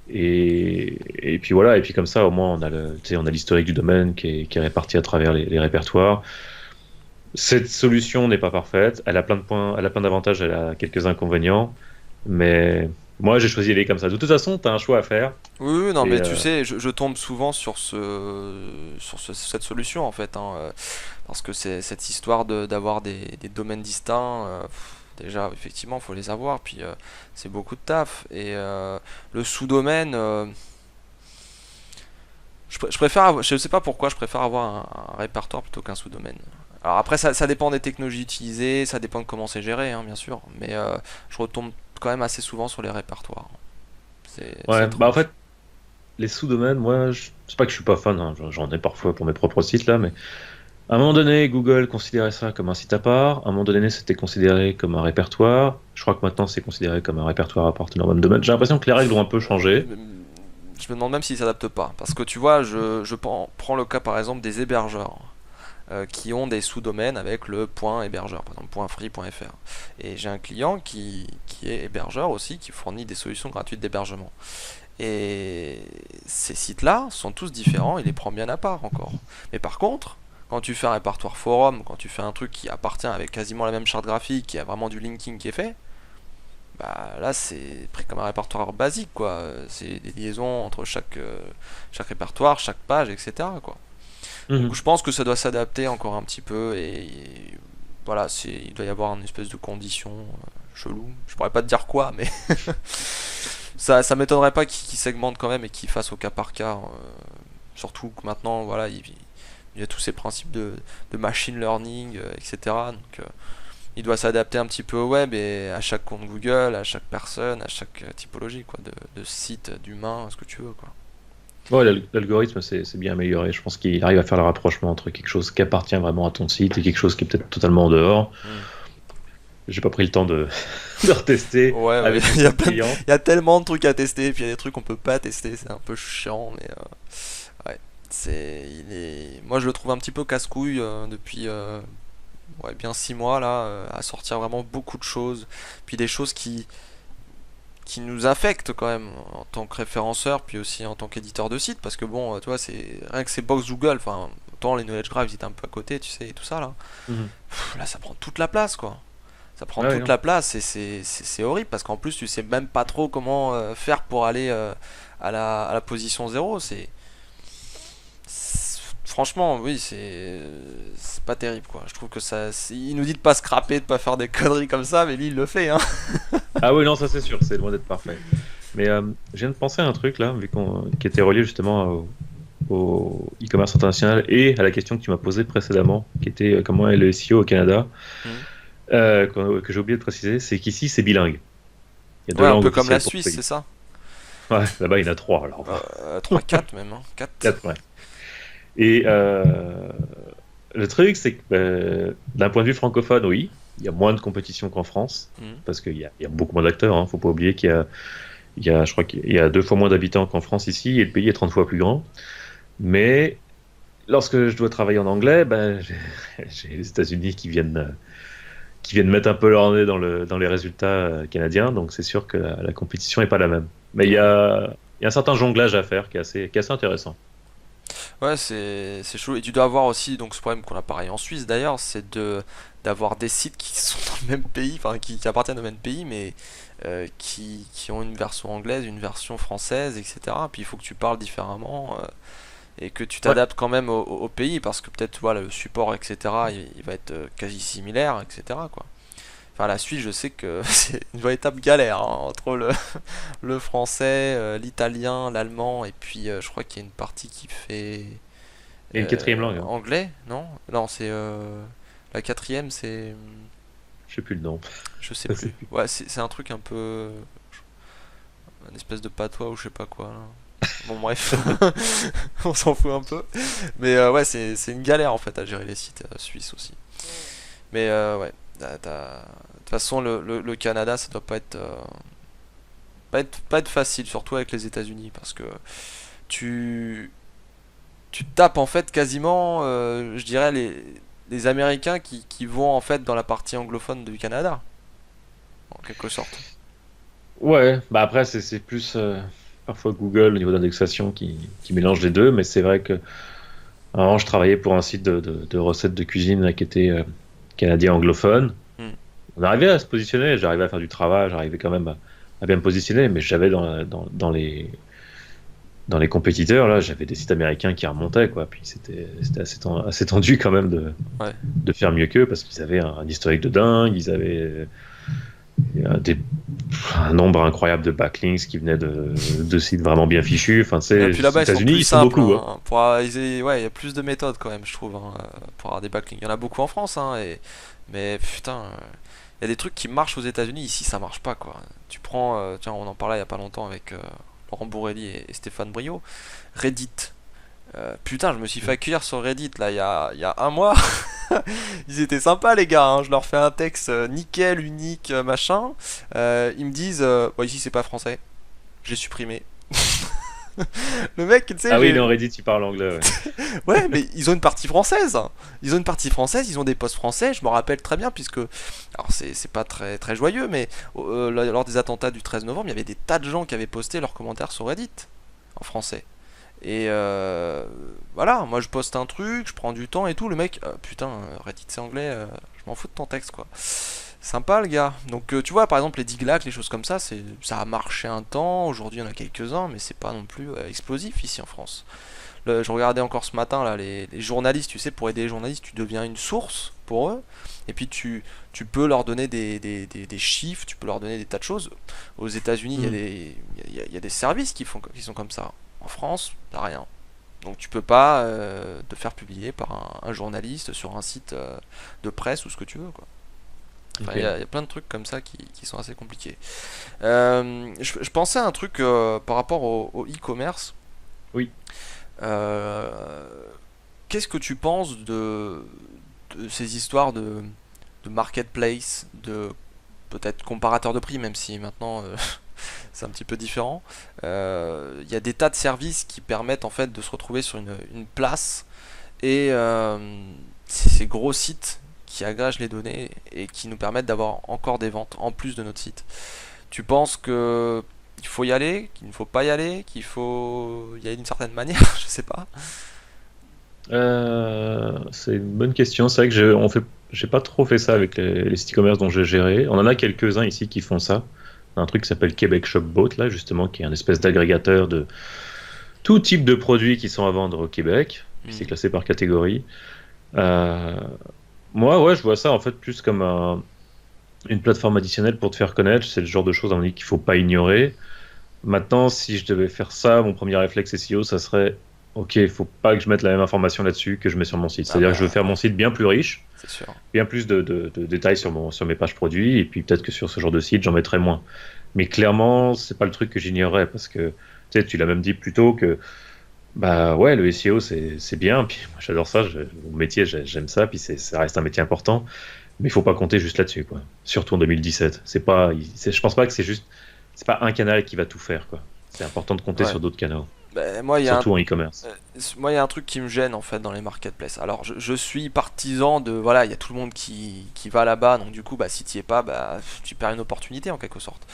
Et puis voilà, et puis comme ça, au moins, tu sais, on a l'historique du domaine qui est réparti à travers les répertoires. Cette solution n'est pas parfaite, elle a plein de points, elle a plein d'avantages, elle a quelques inconvénients, mais moi j'ai choisi d'aller comme ça. De toute façon, tu as un choix à faire. Oui, oui, non, Et mais tu sais, je tombe souvent sur cette solution en fait, hein, parce que c'est cette histoire d'avoir des domaines distincts. Déjà, effectivement, faut les avoir, puis c'est beaucoup de taf. Et le sous-domaine, je préfère, je sais pas pourquoi, je préfère avoir un répertoire plutôt qu'un sous-domaine. Alors après, ça dépend des technologies utilisées, ça dépend de comment c'est géré, hein, bien sûr, mais je retombe quand même assez souvent sur les répertoires. C'est ouais, bah en étrange. fait, les sous-domaines, moi, c'est pas que je suis pas fan, hein, j'en ai parfois pour mes propres sites là, mais à un moment donné, Google considérait ça comme un site à part. À un moment donné, c'était considéré comme un répertoire. Je crois que maintenant, c'est considéré comme un répertoire appartenant au même domaine. J'ai l'impression que les règles ont un peu changé. Je me demande même s'ils s'adaptent pas. Parce que tu vois, je prends le cas par exemple des hébergeurs qui ont des sous-domaines avec le point hébergeur, par exemple .free.fr. Et j'ai un client qui est hébergeur aussi, qui fournit des solutions gratuites d'hébergement. Et ces sites-là sont tous différents, il les prend bien à part encore. Mais par contre, quand tu fais un répertoire forum, quand tu fais un truc qui appartient avec quasiment la même charte graphique, qui a vraiment du linking qui est fait, bah là c'est pris comme un répertoire basique quoi. C'est des liaisons entre chaque répertoire, chaque page, etc. quoi. Donc Mhm. je pense que ça doit s'adapter encore un petit peu et voilà, il doit y avoir une espèce de condition chelou. Je pourrais pas te dire quoi, mais ça m'étonnerait pas qu'il segmente quand même et qu'il fasse au cas par cas. Surtout que maintenant, voilà, il y a tous ces principes de machine learning, etc. Donc il doit s'adapter un petit peu au web et à chaque compte Google, à chaque personne, à chaque typologie quoi, de site, d'humain, ce que tu veux quoi. Ouais, l'algorithme c'est bien amélioré. Je pense qu'il arrive à faire le rapprochement entre quelque chose qui appartient vraiment à ton site et quelque chose qui est peut-être totalement en dehors. Hmm. J'ai pas pris le temps de retester Ouais, ouais. avec mon seul client. Il y a tellement de trucs à tester, puis il y a des trucs qu'on peut pas tester, c'est un peu chiant, mais ouais, moi je le trouve un petit peu casse-couille depuis ouais, bien 6 mois là, à sortir vraiment beaucoup de choses, puis des choses qui nous affectent quand même en tant que référenceur, puis aussi en tant qu'éditeur de site, parce que bon, tu vois, c'est rien que ces box Google, enfin, autant les knowledge graph ils étaient un peu à côté, tu sais, et tout ça là. Mhm. Là, ça prend toute la place quoi. Ça prend Ouais, ouais, toute non. la place et c'est horrible parce qu'en plus tu sais même pas trop comment faire pour aller à la position zéro. Franchement, oui, c'est pas terrible quoi. Je trouve que il nous dit de pas scraper, de pas faire des conneries comme ça, mais lui il le fait hein. Ah oui, non, ça c'est sûr, c'est loin d'être parfait. Mais je viens de penser à un truc là, qui était relié justement au e-commerce international et à la question que tu m'as posée précédemment, qui était comment est le SEO au Canada, Mhm. que j'ai oublié de préciser, c'est qu'ici c'est bilingue. Il y a deux Ouais, un langues peu comme la officielles pour le Suisse, c'est pays. ça? Ouais, là-bas il y en a trois alors. 3, 4 même, hein. 4. Quatre, ouais. Et le truc, c'est que d'un point de vue francophone, oui, il y a moins de compétition qu'en France, parce qu'il y a beaucoup moins d'acteurs. Hein. Faut pas oublier je crois qu'il y a 2 fois moins d'habitants qu'en France ici, et le pays est 30 fois plus grand. Mais lorsque je dois travailler en anglais, ben, j'ai les États-Unis qui viennent mettre un peu leur nez dans les résultats canadiens, donc c'est sûr que la compétition n'est pas la même. Mais il y a un certain jonglage à faire qui est assez intéressant. Ouais, c'est chaud. Et tu dois avoir aussi donc ce problème qu'on a pareil en Suisse d'ailleurs, c'est de d'avoir des sites qui sont dans le même pays, enfin qui appartiennent au même pays, mais qui ont une version anglaise, une version française, etc. Puis il faut que tu parles différemment et que tu Ouais. t'adaptes quand même au pays parce que peut-être voilà le support, etc. Il va être quasi similaire, etc. quoi. Enfin, la Suisse, je sais que c'est une véritable galère hein, entre le français, l'italien, l'allemand, et puis je crois qu'il y a une partie qui fait Et une quatrième langue, hein. anglais, non? Non, c'est la quatrième, c'est Je sais plus le nom. je sais Je sais plus. plus. Ouais, c'est un truc un peu une espèce de patois ou je sais pas quoi. Là. Bon bref, on s'en fout un peu. Mais ouais, c'est une galère en fait à gérer les sites suisses aussi. Mais ouais, de toute façon le Canada, ça doit pas être facile, surtout avec les États-Unis, parce que tu, tu tapes en fait quasiment, je dirais, les Américains qui vont en fait dans la partie anglophone du Canada, en quelque sorte. Ouais, bah après, c'est plus parfois Google au niveau d'indexation qui mélange les deux, mais c'est vrai que avant, je travaillais pour un site de recettes de cuisine là, qui était canadien anglophone. Hmm. On arrivait à se positionner, j'arrivais à faire du travail, j'arrivais quand même à bien me positionner, mais j'avais dans les compétiteurs, là, j'avais des sites américains qui remontaient, quoi. Puis c'était assez tendu quand même Ouais. de faire mieux qu'eux parce qu'ils avaient un historique de dingue, ils avaient des, un nombre incroyable de backlinks qui venaient de sites vraiment bien fichus. Enfin, Et c'est, puis les là-bas, ils sont États-Unis, plus ils sont simples. beaucoup, hein. Hein, ouais, il y a plus de méthodes quand même, je trouve, hein, pour avoir des backlinks. Il y en a beaucoup en France, hein, mais putain, il y a des trucs qui marchent aux États-Unis. Ici, ça marche pas, quoi. Tu prends, tiens, on en parlait il y a pas longtemps avec Laurent Bourrelli et Stéphane Brio. Reddit. Putain, je me suis fait accueillir sur Reddit là il y a un mois. Ils étaient sympas les gars, hein. Je leur fais un texte nickel, unique, machin. Ils me disent, bon, ici c'est pas français. J'ai supprimé. Le mec, tu sais, Ah oui, dans Reddit, ils parlent anglais, ouais. ouais, mais ils ont une partie française. Ils ont une partie française, ils ont des posts français. Je me rappelle très bien, puisque. Alors, c'est pas très joyeux, mais lors des attentats du 13 novembre, il y avait des tas de gens qui avaient posté leurs commentaires sur Reddit en français. Et voilà, moi je poste un truc, je prends du temps et tout. Le mec, putain, Reddit c'est anglais, je m'en fous de ton texte quoi. Sympa le gars. Donc tu vois, par exemple les diglac, les choses comme ça, ça a marché un temps. Aujourd'hui il y en a quelques-uns, mais c'est pas non plus explosif ici en France. Je regardais encore ce matin là, les journalistes, tu sais, pour aider les journalistes, tu deviens une source pour eux. Et puis tu peux leur donner des chiffres, tu peux leur donner des tas de choses. Aux États-Unis, Hmm. il y a des services qui sont comme ça. En France, t'as rien. Donc tu peux pas te faire publier par un journaliste sur un site de presse ou ce que tu veux quoi. Enfin, Ok. il y a plein de trucs comme ça qui sont assez compliqués. Je pensais à un truc par rapport au e-commerce. Oui. Euh, Qu'est-ce que tu penses de ces histoires de marketplace, de peut-être comparateur de prix, même si maintenant c'est un petit peu différent. Il y a des tas de services qui permettent en fait de se retrouver sur une place et c'est ces gros sites qui agrègent les données et qui nous permettent d'avoir encore des ventes en plus de notre site. Tu penses que il faut y aller, qu'il ne faut pas y aller, qu'il faut y aller d'une certaine manière, je sais pas. C'est une bonne question. C'est vrai que on fait j'ai pas trop fait ça avec les sites e-commerce dont j'ai géré. On en a quelques-uns ici qui font ça. Un truc qui s'appelle Québec Shopboat, là, justement, qui est un espèce d'agrégateur de tout type de produits qui sont à vendre au Québec. Puis c'est Hmm. classé par catégorie. Euh, Moi, ouais, je vois ça en fait plus comme une plateforme additionnelle pour te faire connaître. C'est le genre de choses, à mon avis, qu'il faut pas ignorer. Maintenant, si je devais faire ça, mon premier réflexe SEO, ça serait, ok, il faut pas que je mette la même information là-dessus que je mets sur mon site. Ah C'est-à-dire que je veux bah faire mon ouais, site bien plus riche, c'est sûr. bien plus de détails sur mes pages produits, et puis peut-être que sur ce genre de site, j'en mettrai moins. Mais clairement, c'est pas le truc que j'ignorais, parce que tu l'as même dit plus tôt que, bah ouais, le SEO, c'est bien, puis moi j'adore ça, mon métier, j'aime ça, puis ça reste un métier important, mais il faut pas compter juste là-dessus, quoi. Surtout en 2017. Je pense pas que c'est pas un canal qui va tout faire, quoi. C'est important de compter Ouais. sur d'autres canaux, Bah, moi, il y a un surtout en e-commerce. Euh, Moi, il y a un truc qui me gêne en fait dans les marketplaces. Alors, je suis partisan de voilà, il y a tout le monde qui va là-bas, donc du coup, bah, si tu y es pas, bah, tu perds une opportunité en quelque sorte.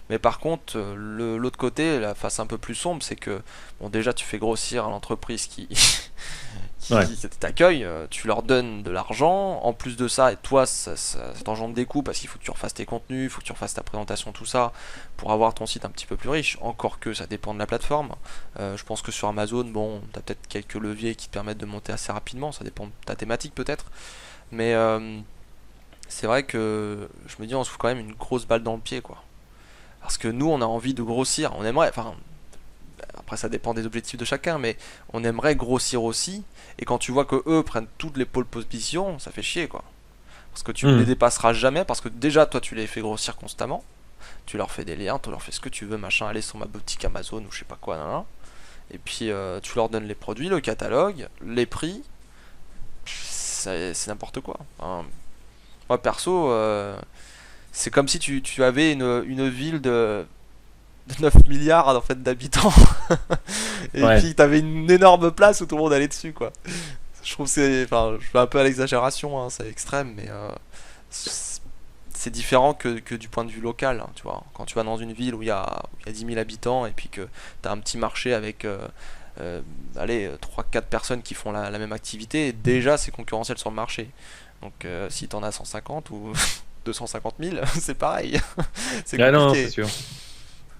Mais par contre, l'autre côté, la face un peu plus sombre, c'est que bon, déjà, tu fais grossir l'entreprise qui Ouais. qui t'accueille, tu leur donnes de l'argent. En plus de ça, et toi, ça t'engendre des coûts parce qu'il faut que tu refasses tes contenus, il faut que tu refasses ta présentation, tout ça, pour avoir ton site un petit peu plus riche. Encore que ça dépend de la plateforme. Je pense que sur Amazon, bon, t'as peut-être quelques leviers qui te permettent de monter assez rapidement. Ça dépend de ta thématique peut-être. Mais c'est vrai que je me dis, on se fout quand même une grosse balle dans le pied, quoi. Parce que nous, on a envie de grossir. On aimerait, enfin, après ça dépend des objectifs de chacun, mais on aimerait grossir aussi. Et quand tu vois que eux prennent toutes les pôles position, ça fait chier, quoi. Parce que tu les Hmm. dépasseras jamais, parce que déjà toi tu les fais grossir constamment. Tu leur fais des liens, tu leur fais ce que tu veux, machin, aller sur ma boutique Amazon ou je sais pas quoi, nan, nan. Et puis tu leur donnes les produits, le catalogue, les prix, c'est n'importe quoi. Hein. Moi perso, c'est comme si tu avais une ville de 9 milliards en fait d'habitants et Ouais. puis t'avais une énorme place où tout le monde allait dessus, quoi. Je trouve que c'est, enfin, je vais un peu à l'exagération, hein, c'est extrême, mais c'est différent que du point de vue local, hein, tu vois. Quand tu vas dans une ville où il y a 10 000 habitants et puis que tu as un petit marché avec euh, allez, 3-4 personnes qui font la même activité, déjà c'est concurrentiel sur le marché. Donc si t'en as 150 ou 250 000, c'est pareil, c'est Ah non, c'est compliqué. sûr.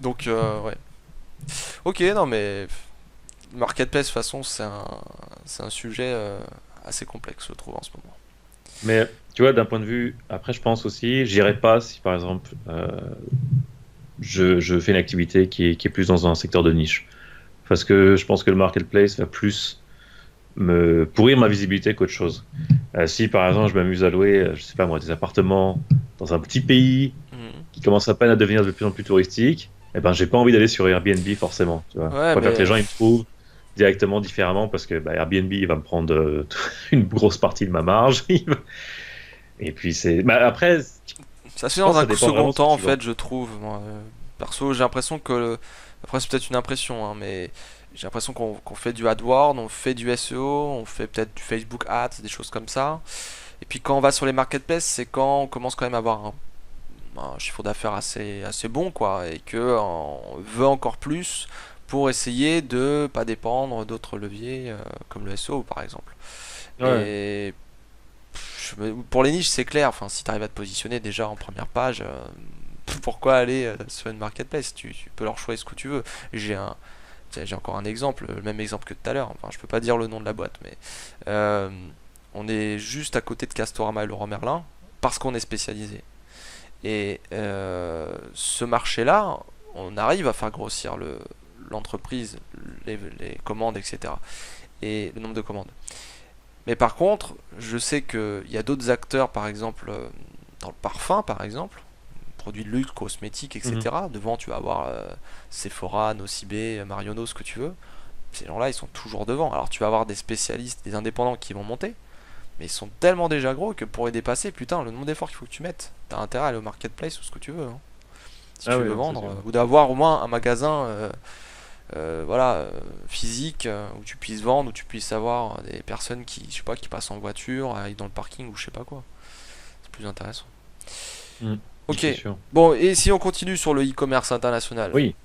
Donc ouais. Ok, non mais marketplace de toute façon c'est un sujet assez complexe je trouve en ce moment. Mais tu vois, d'un point de vue, après, je pense aussi, j'irais pas si par exemple, je fais une activité qui est plus dans un secteur de niche. Parce que je pense que le marketplace va plus me pourrir ma visibilité qu'autre chose. Si par exemple, je m'amuse à louer, je sais pas moi, des appartements dans un petit pays Mhm. qui commence à peine à devenir de plus en plus touristique, eh ben, j'ai pas envie d'aller sur Airbnb forcément. Tu vois. Je Ouais, préfère que les mais gens ils me trouvent directement différemment parce que bah, Airbnb il va me prendre une grosse partie de ma marge. Et puis c'est. Bah, après, ça se fait je dans pense que un ça dépend second vraiment de ce que temps en tu vends. fait, je trouve. Moi, perso, j'ai l'impression que. Après, c'est peut-être une impression, hein, mais j'ai l'impression qu'on fait du AdWords, on fait du SEO, on fait peut-être du Facebook Ads, des choses comme ça. Et puis quand on va sur les marketplaces, c'est quand on commence quand même à avoir un chiffre d'affaires assez bon, quoi, et que on veut encore plus pour essayer de pas dépendre d'autres leviers comme le SEO par exemple. Ouais. Et pour les niches, c'est clair. Enfin, si tu arrives à te positionner déjà en première page, pourquoi aller sur une marketplace? Tu peux leur choisir ce que tu veux. J'ai un, j'ai encore un exemple, le même exemple que tout à l'heure. Enfin, je peux pas dire le nom de la boîte, mais euh, on est juste à côté de Castorama et Leroy Merlin parce qu'on est spécialisé. Et ce marché-là, on arrive à faire grossir l'entreprise, les commandes, etc. Et le nombre de commandes. Mais par contre, je sais qu'il y a d'autres acteurs, par exemple, dans le parfum, par exemple, produits de luxe, cosmétiques, Mhm. etc. Devant, tu vas avoir Sephora, Nocibé, Marionneau, ce que tu veux. Ces gens-là, ils sont toujours devant. Alors, tu vas avoir des spécialistes, des indépendants qui vont monter, mais ils sont tellement déjà gros que pour les dépasser, putain, le nombre d'efforts qu'il faut que tu mettes, t'as intérêt à aller au marketplace ou ce que tu veux, hein. Si Ah tu oui, veux non, c'est vendre, sûr. ou d'avoir au moins un magasin voilà, physique où tu puisses vendre, où tu puisses avoir des personnes qui, je sais pas, qui passent en voiture, aillent dans le parking ou je sais pas quoi. C'est plus intéressant. Mhm. Ok. C'est sûr. Bon, et si on continue sur le e-commerce international, Oui.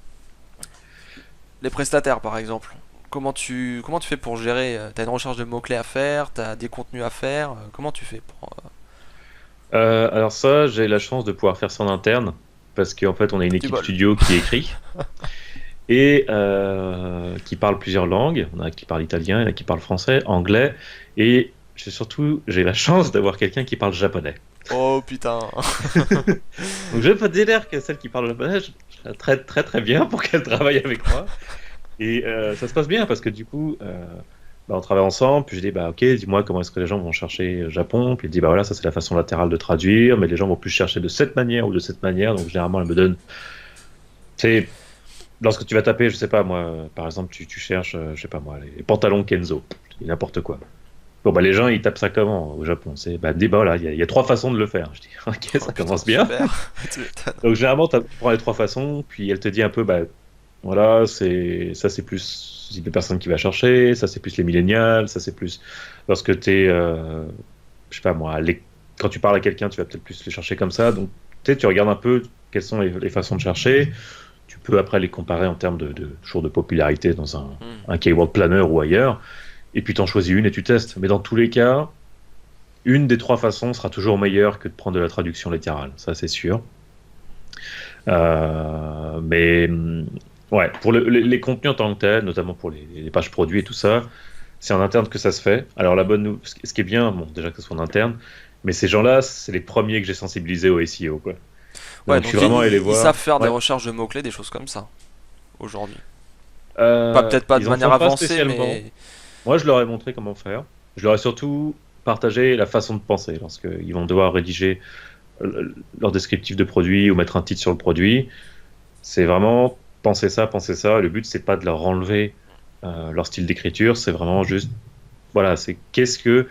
les prestataires par exemple, comment tu fais pour gérer t'as une recherche de mots-clés à faire, t'as des contenus à faire, comment tu fais pour. Alors ça, j'ai la chance de pouvoir faire ça en interne, parce qu'en fait, on a une Du équipe bol. studio qui écrit et qui parle plusieurs langues. On a qui parle italien, il y en a qui parle français, anglais, et j'ai la chance d'avoir quelqu'un qui parle japonais. Oh putain. Donc je vais pas dire que celle qui parle japonais, je la traite très très bien pour qu'elle travaille avec moi. Et ça se passe bien parce que du coup, on travaille ensemble. Puis je dis, bah ok, dis-moi comment est-ce que les gens vont chercher Japon. Puis il dit, bah voilà, ça c'est la façon latérale de traduire, mais les gens vont plus chercher de cette manière ou de cette manière. Donc généralement, elle me donne. C'est lorsque tu vas taper, je sais pas moi, par exemple, tu cherches, je sais pas moi, les pantalons Kenzo, je dis n'importe quoi. Bon bah les gens ils tapent ça comment au Japon? C'est bah, dis, bah voilà, il y a trois façons de le faire. Je dis, ok, Oh ça putain, commence bien. super. Tu m'étonnes. Donc généralement, tu prends les trois façons, puis elle te dit un peu, bah voilà, c'est plus le type de personne qui va chercher, ça c'est plus les millénials, ça c'est plus lorsque tu es, je sais pas moi, quand tu parles à quelqu'un, tu vas peut-être plus les chercher comme ça. Donc tu sais, tu regardes un peu quelles sont les façons de chercher. Tu peux après les comparer en termes toujours de popularité dans Hmm. un keyword planner ou ailleurs. Et puis tu en choisis une et tu testes. Mais dans tous les cas, une des trois façons sera toujours meilleure que de prendre de la traduction littérale. Ça c'est sûr. Mais ouais, pour les contenus en tant que tel, notamment pour les pages produits et tout ça, c'est en interne que ça se fait. Alors la ce qui est bien, bon, déjà que ce soit en interne, mais ces gens-là, c'est les premiers que j'ai sensibilisés au SEO, quoi. Ouais, Donc je suis donc vraiment allé les ils savent voir. faire des Ouais. recherches de mots-clés, des choses comme ça, aujourd'hui. Pas peut-être pas de Ils en manière font pas avancée, spécialement. mais. Moi, je leur ai montré comment faire. Je leur ai surtout partagé la façon de penser lorsqu'ils vont devoir rédiger leur descriptif de produit ou mettre un titre sur le produit. C'est vraiment penser ça, penser ça. Le but, c'est pas de leur enlever leur style d'écriture, c'est vraiment juste, voilà, c'est qu'est-ce que.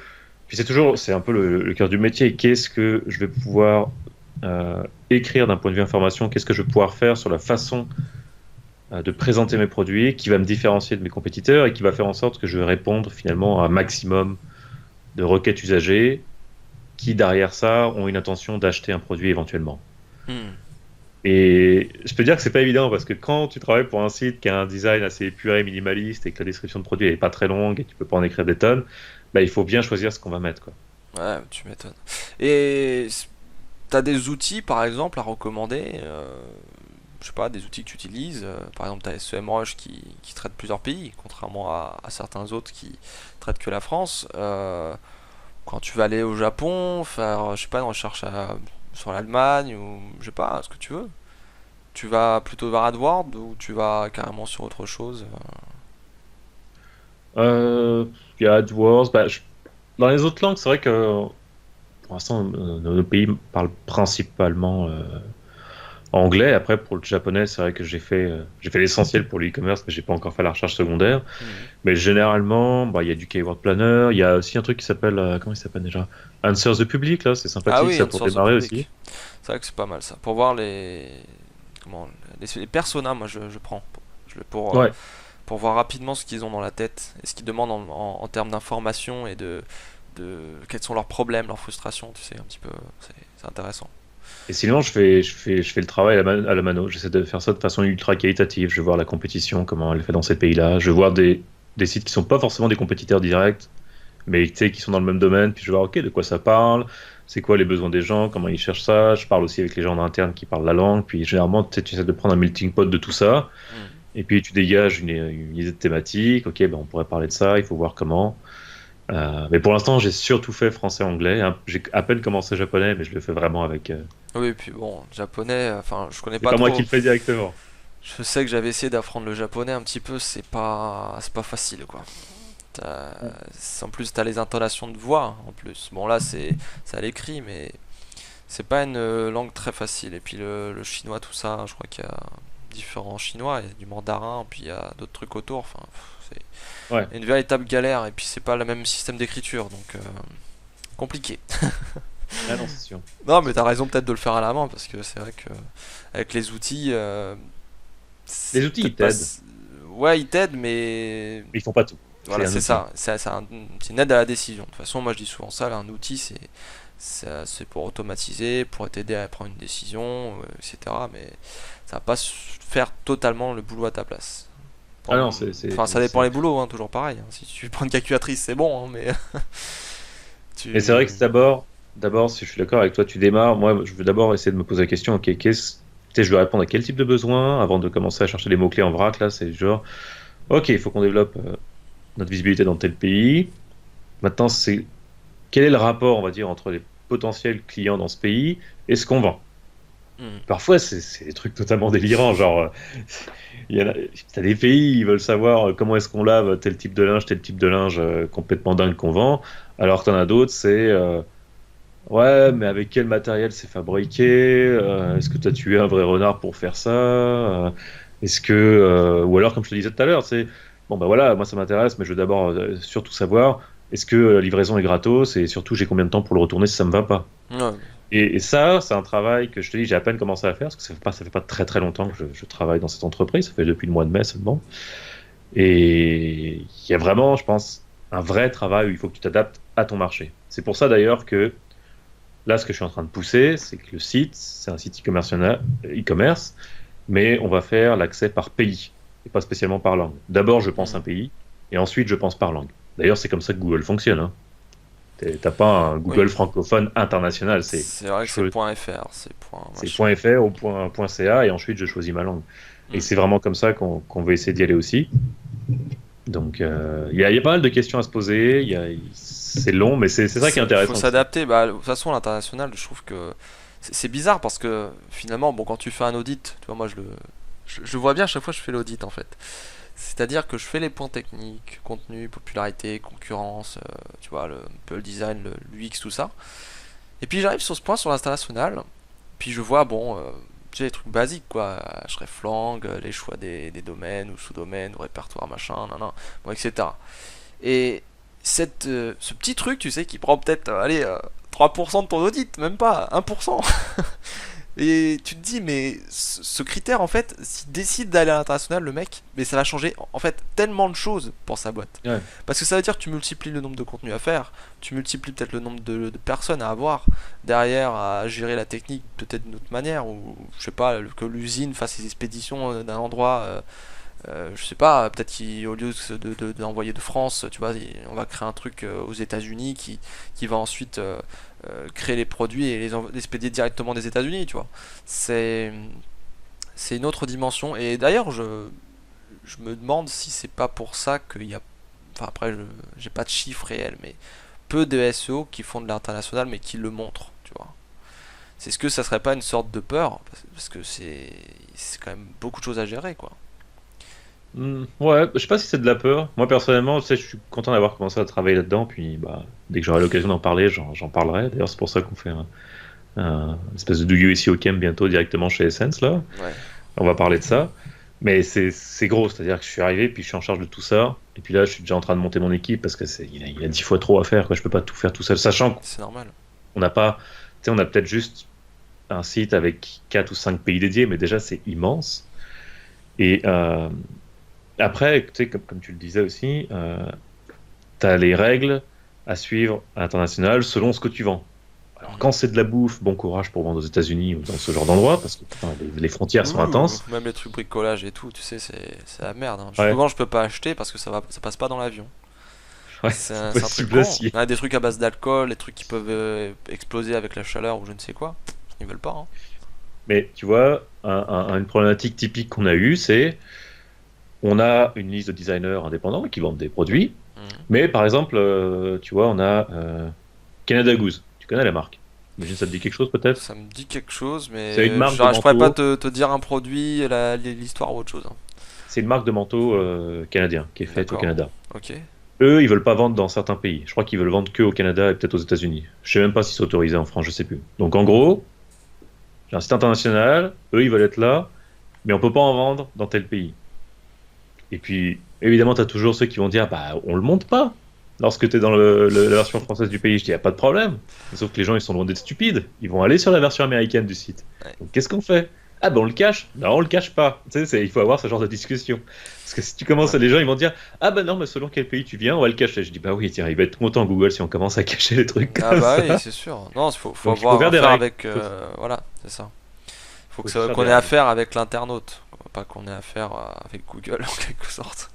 Puis c'est toujours, c'est un peu le cœur du métier. Qu'est-ce que je vais pouvoir écrire d'un point de vue information? Qu'est-ce que je vais pouvoir faire sur la façon de présenter mes produits qui va me différencier de mes compétiteurs et qui va faire en sorte que je vais répondre finalement à un maximum de requêtes usagers qui, derrière ça, ont une intention d'acheter un produit éventuellement. Hmm. Et je peux dire que c'est pas évident parce que quand tu travailles pour un site qui a un design assez épuré, minimaliste et que la description de produit n'est pas très longue et tu peux pas en écrire des tonnes, bah, il faut bien choisir ce qu'on va mettre, quoi. Ouais, tu m'étonnes. Et t'as des outils, par exemple, à recommander je sais pas, des outils que tu utilises. Par exemple, t'as SEMrush qui traite plusieurs pays, contrairement à certains autres qui traitent que la France. Quand tu vas aller au Japon, faire, je sais pas, une recherche sur l'Allemagne ou je sais pas, ce que tu veux. Tu vas plutôt vers AdWords ou tu vas carrément sur autre chose. Euh, il y a AdWords. Dans les autres langues, c'est vrai que pour l'instant, nos pays parlent principalement anglais. Après, pour le japonais, c'est vrai que j'ai fait l'essentiel pour l'e-commerce, mais j'ai pas encore fait la recherche secondaire. Mhm. Mais généralement, bah, il y a du Keyword Planner. Il y a aussi un truc qui s'appelle, comment il s'appelle déjà? Answers the Public, là, c'est Ah sympathique, oui, ça, pour Answers the démarrer aussi. Public. C'est vrai que c'est pas mal ça. Pour voir comment, les personas, moi je prends. Ouais. Pour voir rapidement ce qu'ils ont dans la tête et ce qu'ils demandent en termes d'information et quels sont leurs problèmes, leurs frustrations, tu sais, un petit peu. C'est intéressant. Et sinon, je fais le travail à la mano. J'essaie de faire ça de façon ultra qualitative. Je vais voir la compétition, comment elle fait dans ces pays-là. Je vais voir des sites qui sont pas forcément des compétiteurs directs, mais tu sais, qui sont dans le même domaine. Puis je vais voir, ok, de quoi ça parle, c'est quoi les besoins des gens, comment ils cherchent ça. Je parle aussi avec les gens en interne qui parlent la langue. Puis généralement, tu sais, tu essaies de prendre un melting pot de tout ça. Hmm. Et puis tu dégages une idée de thématique. Ok, ben, on pourrait parler de ça, il faut voir comment. Mais pour l'instant, j'ai surtout fait français-anglais, hein. J'ai à peine commencé japonais, mais je le fais vraiment avec. Oui, et puis bon, japonais, enfin, je connais C'est pas pas moi qui trop. le fais directement. Je sais que j'avais essayé d'apprendre le japonais un petit peu, c'est pas facile quoi. En plus, t'as les intonations de voix en plus. Bon, là, c'est à l'écrit, mais c'est pas une langue très facile. Et puis le chinois, tout ça, je crois qu'il y a différents chinois, il y a du mandarin, puis il y a d'autres trucs autour. Enfin, Ouais. c'est une véritable galère. Et puis c'est pas le même système d'écriture, donc compliqué. Ah non, c'est sûr. Non, mais t'as raison peut-être de le faire à la main, parce que c'est vrai que avec les outils, Les c'est outils, ils peut-être pas. t'aident, Ouais, ils t'aident, mais mais ils font pas tout. C'est voilà, un c'est outil. ça. C'est une aide à la décision. De toute façon, moi je dis souvent ça, là, un outil, c'est pour automatiser, pour t'aider à prendre une décision, etc. Mais ça va pas faire totalement le boulot à ta place. Ah non, Enfin, ça dépend les boulots, hein, toujours pareil, hein. Si tu prends une calculatrice, c'est bon, hein, mais Mais c'est vrai que tu. c'est d'abord, d'abord, si je suis d'accord avec toi, tu démarres. Moi, je veux d'abord essayer de me poser la question, ok, tu sais, je dois répondre à quel type de besoin avant de commencer à chercher les mots-clés en vrac. Là, c'est genre, ok, il faut qu'on développe notre visibilité dans tel pays. Maintenant, c'est quel est le rapport, on va dire, entre les potentiels clients dans ce pays et ce qu'on vend. Hmm. Parfois, c'est des trucs totalement délirants, genre, t'as des pays, ils veulent savoir comment est-ce qu'on lave tel type de linge complètement dingue qu'on vend, alors que t'en as d'autres, ouais, mais avec quel matériel c'est fabriqué? Est-ce que tu as tué un vrai renard pour faire ça? Ou alors, comme je te disais tout à l'heure, c'est bon, bah voilà, moi ça m'intéresse, mais je veux d'abord surtout savoir est-ce que la livraison est gratos et surtout j'ai combien de temps pour le retourner si ça me va pas. Ouais. Et ça, c'est un travail que je te dis, j'ai à peine commencé à faire parce que ça fait pas très très longtemps que je travaille dans cette entreprise, ça fait depuis le mois de mai seulement. Et il y a vraiment, je pense, un vrai travail où il faut que tu t'adaptes à ton marché. C'est pour ça d'ailleurs que là, ce que je suis en train de pousser, c'est que le site, c'est un site e-commerce, mais on va faire l'accès par pays et pas spécialement par langue. D'abord, je pense Hmm. un pays et ensuite, je pense par langue. D'ailleurs, c'est comme ça que Google fonctionne, hein. T'as pas un Oui. Google francophone international, C'est vrai que c'est .fr, c'est point c'est machin. .fr ou .ca et ensuite je choisis ma langue. Et Hmm. c'est vraiment comme ça qu'on veut essayer d'y aller aussi. Donc il y a pas mal de questions à se poser, c'est long, mais c'est ça qui est Faut intéressant aussi. s'adapter. Bah, de toute façon, l'international, je trouve que c'est bizarre parce que finalement, bon, quand tu fais un audit, tu vois, moi, je vois bien à chaque fois que je fais l'audit en fait. C'est-à-dire que je fais les points techniques, contenu, popularité, concurrence, tu vois, un peu le design, l'UX, tout ça. Et puis j'arrive sur ce point sur l'international, puis je vois, bon, tu sais, les trucs basiques, quoi, hreflang, les choix des domaines ou sous-domaines, ou répertoire, machin, nan, nan, bon, etc. Et ce petit truc, tu sais, qui prend peut-être, allez, 3% de ton audit, même pas, 1%. Et tu te dis, mais ce critère, en fait, s'il décide d'aller à l'international, le mec, mais ça va changer, en fait, tellement de choses pour sa boîte. Ouais. Parce que ça veut dire que tu multiplies le nombre de contenus à faire, tu multiplies peut-être le nombre de personnes à avoir derrière, à gérer la technique peut-être d'une autre manière, ou je sais pas, que l'usine fasse ses expéditions d'un endroit, je sais pas, peut-être qu'au lieu d'envoyer de France, tu vois, on va créer un truc aux États-Unis qui va ensuite créer les produits et les expédier directement des États-Unis, tu vois. C'est c'est une autre dimension. Et d'ailleurs, je me demande si c'est pas pour ça qu'il y a. Enfin, après, j'ai pas de chiffres réels, mais peu de SEO qui font de l'international, mais qui le montrent, tu vois. C'est ce que ça serait pas une sorte de peur, parce que c'est quand même beaucoup de choses à gérer, quoi. Ouais, je sais pas si c'est de la peur. Moi personnellement, tu sais, je suis content d'avoir commencé à travailler là-dedans, puis bah, dès que j'aurai l'occasion d'en parler, j'en parlerai. D'ailleurs, c'est pour ça qu'on fait un espèce de Do You ici au Chem bientôt directement chez Essence là. Ouais. On va parler de ça. Mais c'est gros, c'est-à-dire que je suis arrivé, puis je suis en charge de tout ça. Et puis là, je suis déjà en train de monter mon équipe parce que il y a 10 fois trop à faire, quoi. Je peux pas tout faire tout seul, sachant C'est normal. qu'on n'a pas, tu sais, on a peut-être juste un site avec 4 ou 5 pays dédiés, mais déjà c'est immense. Et après, tu sais, comme tu le disais aussi, tu as les règles à suivre à l'international selon ce que tu vends. Alors quand c'est de la bouffe, bon courage pour vendre aux États-Unis ou dans ce genre d'endroit, parce que putain, les frontières sont intenses. Même les trucs bricolage et tout, tu sais, c'est la merde, hein. Ouais, Souvent, je peux pas acheter parce que ça passe pas dans l'avion. ouais, C'est c'est c'est un truc possible con. aussi. On a des trucs à base d'alcool, des trucs qui peuvent exploser avec la chaleur ou je ne sais quoi. Ils veulent pas, hein. Mais tu vois, une problématique typique qu'on a eue, c'est on a une liste de designers indépendants qui vendent des produits, Mhm. mais par exemple, tu vois, on a Canada Goose. Tu connais la marque? Imagine ça te dit quelque chose peut-être? Ça me dit quelque chose, C'est une mais marque de je pourrais pas manteau. te dire un produit, l'histoire ou autre chose, hein. C'est une marque de manteau canadien qui est faite au D'accord. Canada. Ok. Eux, ils veulent pas vendre dans certains pays. Je crois qu'ils veulent vendre que au Canada et peut-être aux États-Unis. Je sais même pas si c'est autorisé en France, je sais plus. Donc en gros, j'ai un site international, eux ils veulent être là, mais on peut pas en vendre dans tel pays. Et puis, évidemment, tu as toujours ceux qui vont dire, bah, on le monte pas. Lorsque tu es dans la version française du pays, je dis, y a pas de problème. Sauf que les gens, ils sont loin d'être stupides. Ils vont aller sur la version américaine du site. Ouais. Donc, qu'est-ce qu'on fait? Ah, ben, on le cache? Non, on le cache pas. Tu sais, il faut avoir ce genre de discussion. Parce que si tu commences, Ouais. les gens, ils vont dire, ah, ben non, mais selon quel pays tu viens, on va le cacher. Je dis, bah oui, tiens, il va être content Google si on commence à cacher les trucs Ah comme bah oui, ça. c'est sûr. Non, faut Donc, il faut avoir faire des affaire règles. avec. Voilà, c'est ça. Faut Faut se faire qu'on des ait règles. affaire avec l'internaute, pas qu'on ait affaire avec Google en quelque sorte.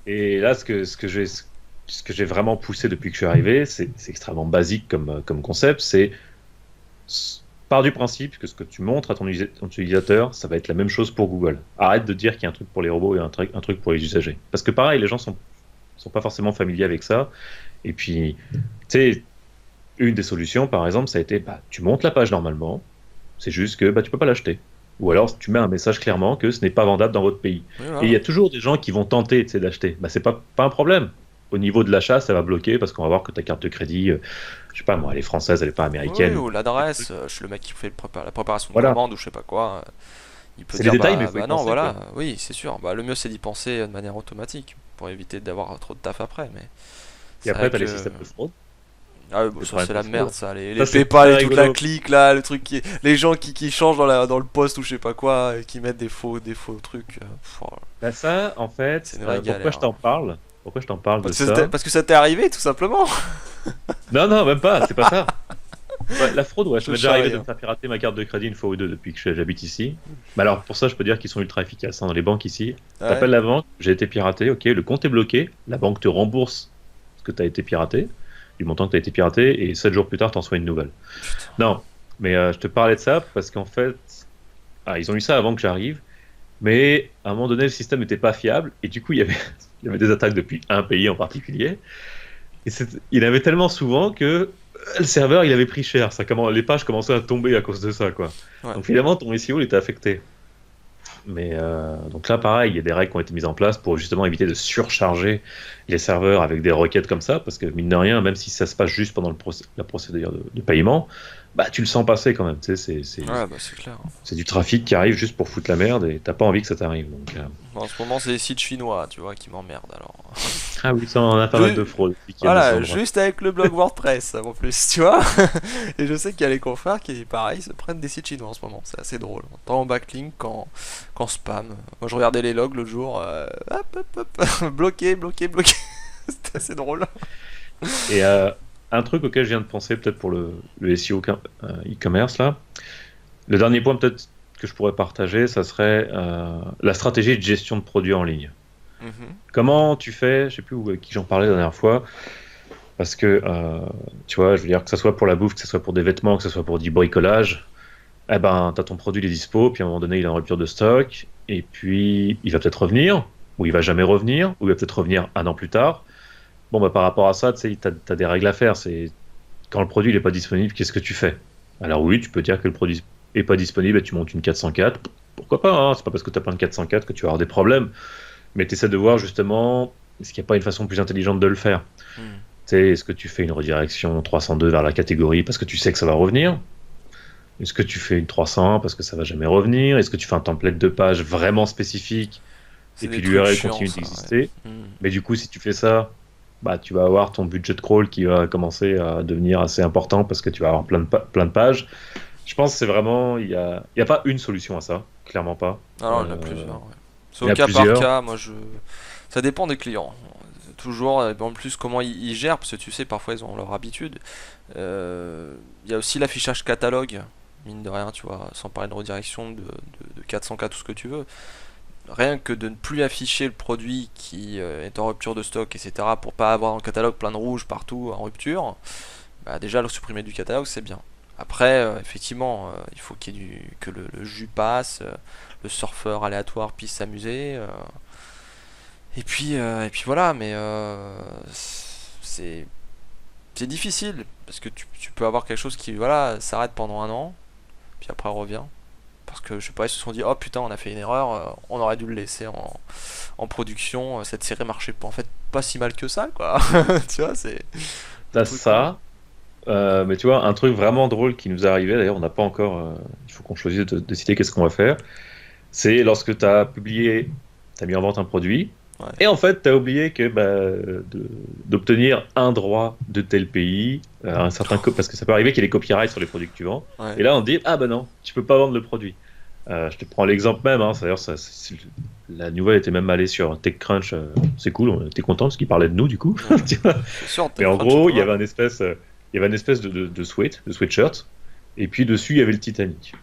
Et là, ce que j'ai vraiment poussé depuis que je suis arrivé, c'est extrêmement basique comme concept, c'est Pars du principe que ce que tu montres à ton utilisateur, ça va être la même chose pour Google. Arrête de dire qu'il y a un truc pour les robots et un truc pour les usagers. Parce que pareil, les gens sont pas forcément familiers avec ça. Et puis, tu sais, une des solutions, par exemple, ça a été, bah, tu montes la page normalement, c'est juste que bah, tu peux pas l'acheter. Ou alors, tu mets un message clairement que ce n'est pas vendable dans votre pays. Oui, Et il y voilà. a toujours des gens qui vont tenter, tu sais, d'acheter. Bah, c'est pas un problème. Au niveau de l'achat, ça va bloquer parce qu'on va voir que ta carte de crédit, je sais pas moi, elle est française, elle est pas Oui, américaine. ou l'adresse, je suis le mec qui fait la préparation de Voilà, commande ou je sais pas quoi. Il peut c'est les dire détails, mais il faut y bah non, penser, voilà, quoi. oui, c'est sûr. Bah, le mieux c'est d'y penser de manière automatique pour éviter d'avoir trop de taf après. Mais Et c'est après, vrai tu as les que systèmes de fraude. ah oui, bon, Les ça problèmes c'est de la merde fraude. ça, les Ça, c'est PayPal très et toute la rigolo. clique là, le truc qui, les gens qui changent dans le poste ou je sais pas quoi, et qui mettent des faux trucs. Oh, Bah, ça, en c'est fait, une vraie pourquoi galère, je hein. t'en parle? Pourquoi je t'en parle de Parce que ça t'est ça? parce que ça t'est arrivé tout simplement. Non, non, même pas, c'est pas ça. Ouais, la fraude, ouais, ça Je m'est déjà arrivé charrie, de me hein. faire pirater ma carte de crédit une fois ou deux depuis que j'habite ici. Mais alors, pour ça, je peux dire qu'ils sont ultra efficaces, hein, dans les banques ici. Ouais. T'appelles la banque, j'ai été piraté, ok, le compte est bloqué, la banque te rembourse ce que tu as été piraté, du montant que tu as été piraté, et 7 jours plus tard, t'en reçois une nouvelle. Putain. Non, mais je te parlais de ça parce qu'en fait, ils ont eu ça avant que j'arrive, mais à un moment donné, le système n'était pas fiable, et du coup, il y avait des attaques depuis un pays en particulier. Il avait tellement souvent que le serveur il avait pris cher. Les pages commençaient à tomber à cause de ça, quoi. Ouais. Donc finalement, ton SEO il était affecté. Mais donc là, pareil, il y a des règles qui ont été mises en place pour justement éviter de surcharger les serveurs avec des requêtes comme ça, parce que mine de rien, même si ça se passe juste pendant la procédure de paiement, bah tu le sens passer quand même. Tu sais, Ouais, bah c'est clair. c'est du trafic qui arrive juste pour foutre la merde et t'as pas envie que ça t'arrive. Donc, En ce moment, c'est les sites chinois, tu vois, qui m'emmerdent alors. ah oui, ça on a pas mal de Ju- fraudes qui viennent de ces Voilà, endroits. juste avec le blog WordPress en plus, tu vois. Et je sais qu'il y a les confrères qui, pareil, se prennent des sites chinois en ce moment. C'est assez drôle. Tant en backlink qu'en spam. Moi, je regardais les logs l'autre jour. Hop, hop, hop. Bloqué, bloqué, bloqué. C'était assez drôle. Et un truc auquel je viens de penser, peut-être pour le SEO e-commerce, là, le dernier point peut-être que je pourrais partager, ça serait la stratégie de gestion de produits en ligne. Mhm. Comment tu fais, je sais plus avec qui j'en parlais la dernière fois, parce que, tu vois, je veux dire, que ce soit pour la bouffe, que ce soit pour des vêtements, que ce soit pour du bricolage, eh ben, tu as ton produit, il est dispo, puis à un moment donné, il est en rupture de stock, et puis il va peut-être revenir, ou il va jamais revenir, ou il va peut-être revenir un an plus tard. Bon, bah, par rapport à ça, tu sais, t'as des règles à faire. C'est quand le produit n'est pas disponible, qu'est-ce que tu fais? Alors oui, tu peux dire que le produit est pas disponible et tu montes une 404. Pourquoi pas, hein. C'est pas parce que tu as plein de 404 que tu vas avoir des problèmes. Mais tu essaies de voir justement, est-ce qu'il n'y a pas une façon plus intelligente de le faire? Mhm. Tu sais, est-ce que tu fais une redirection 302 vers la catégorie parce que tu sais que ça va revenir? Est-ce que tu fais une 301 parce que ça va jamais revenir? Est-ce que tu fais un template de page vraiment spécifique et C'est puis des trucs l'URL chiants, continue ça, d'exister? ouais. Mhm. Mais du coup, si tu fais ça, bah, tu vas avoir ton budget de crawl qui va commencer à devenir assez important parce que tu vas avoir plein de pages. Je pense que c'est vraiment, il y a pas une solution à ça, clairement pas. Alors, il y en a Euh, plusieurs, ouais. C'est il y au en a cas par plusieurs. cas. Moi, ça dépend des clients. Toujours, en plus, comment ils gèrent, parce que tu sais, parfois ils ont leur habitude. Il y a aussi l'affichage catalogue, mine de rien, tu vois, sans parler de redirection de 400K, tout ce que tu veux. Rien que de ne plus afficher le produit qui est en rupture de stock, etc., pour pas avoir un catalogue plein de rouge partout en rupture, bah déjà le supprimer du catalogue, c'est bien. Après, effectivement, il faut que le jus passe, le surfeur aléatoire puisse s'amuser. Et puis voilà, mais c'est c'est difficile parce que tu peux avoir quelque chose qui voilà s'arrête pendant un an, puis après revient. Parce que je sais pas, ils se sont dit oh putain on a fait une erreur, on aurait dû le laisser en production, cette série marchait pas, en fait pas si mal que ça quoi. Tu vois, c'est le T'as truc con. ça, mais tu vois, un truc vraiment drôle qui nous est arrivé, d'ailleurs, on n'a pas encore, il faut qu'on choisisse de décider qu'est-ce qu'on va faire. C'est lorsque tu as publié, tu as mis en vente un produit, Ouais. et en fait, tu as oublié que bah, d'obtenir un droit de tel pays, parce que ça peut arriver qu'il y ait des copyrights sur les produits que tu vends. Ouais. Et là, on te dit, ah ben non, tu peux pas vendre le produit. Je te prends l'exemple même, hein, d'ailleurs, la nouvelle était même allée sur TechCrunch, c'est cool, on était content parce qu'ils parlaient de nous du coup. Ouais. Tu vois. C'est sûr, Mais en TechCrunch c'est gros, pas mal, hein. il y avait une espèce de sweatshirt, et puis dessus, il y avait le Titanic.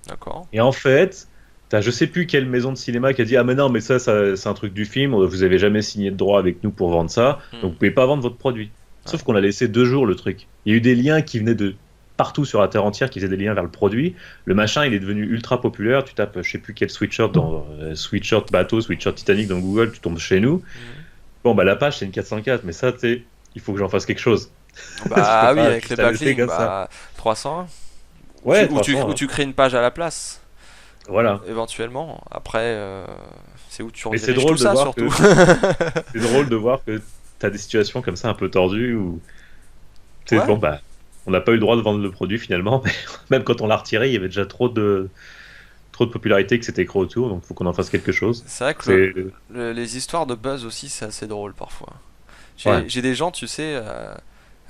D'accord. Et en fait, t'as je sais plus quelle maison de cinéma qui a dit ah mais non mais ça c'est un truc du film, vous avez jamais signé de droit avec nous pour vendre ça, Hmm. donc vous pouvez pas vendre votre produit. Ouais. Sauf qu'on a laissé 2 jours le truc. Il y a eu des liens qui venaient de partout sur la terre entière qui faisaient des liens vers le produit. Le machin, il est devenu ultra populaire. Tu tapes, je sais plus quel sweatshirt dans sweatshirt bateau, sweatshirt Titanic dans Google, tu tombes chez nous. Mhm. Bon, bah la page, c'est une 404, mais ça, tu sais, il faut que j'en fasse quelque chose. Je peux Bah oui, pas avec les juste la laisser backlinks, comme ça. bah 301. Ouais, Ou 300, hein. tu crées une page à la place, Voilà. éventuellement. Après, c'est où tu Mais rediriges tout ça, surtout. c'est drôle de voir que tu as des situations comme ça un peu tordues où, tu sais, Ouais, bon, bah, on n'a pas eu le droit de vendre le produit finalement, mais même quand on l'a retiré, il y avait déjà trop de popularité que c'était écrit autour, donc il faut qu'on en fasse quelque chose. c'est vrai que C'est, les histoires de buzz aussi, c'est assez drôle parfois. ouais. J'ai des gens, tu sais.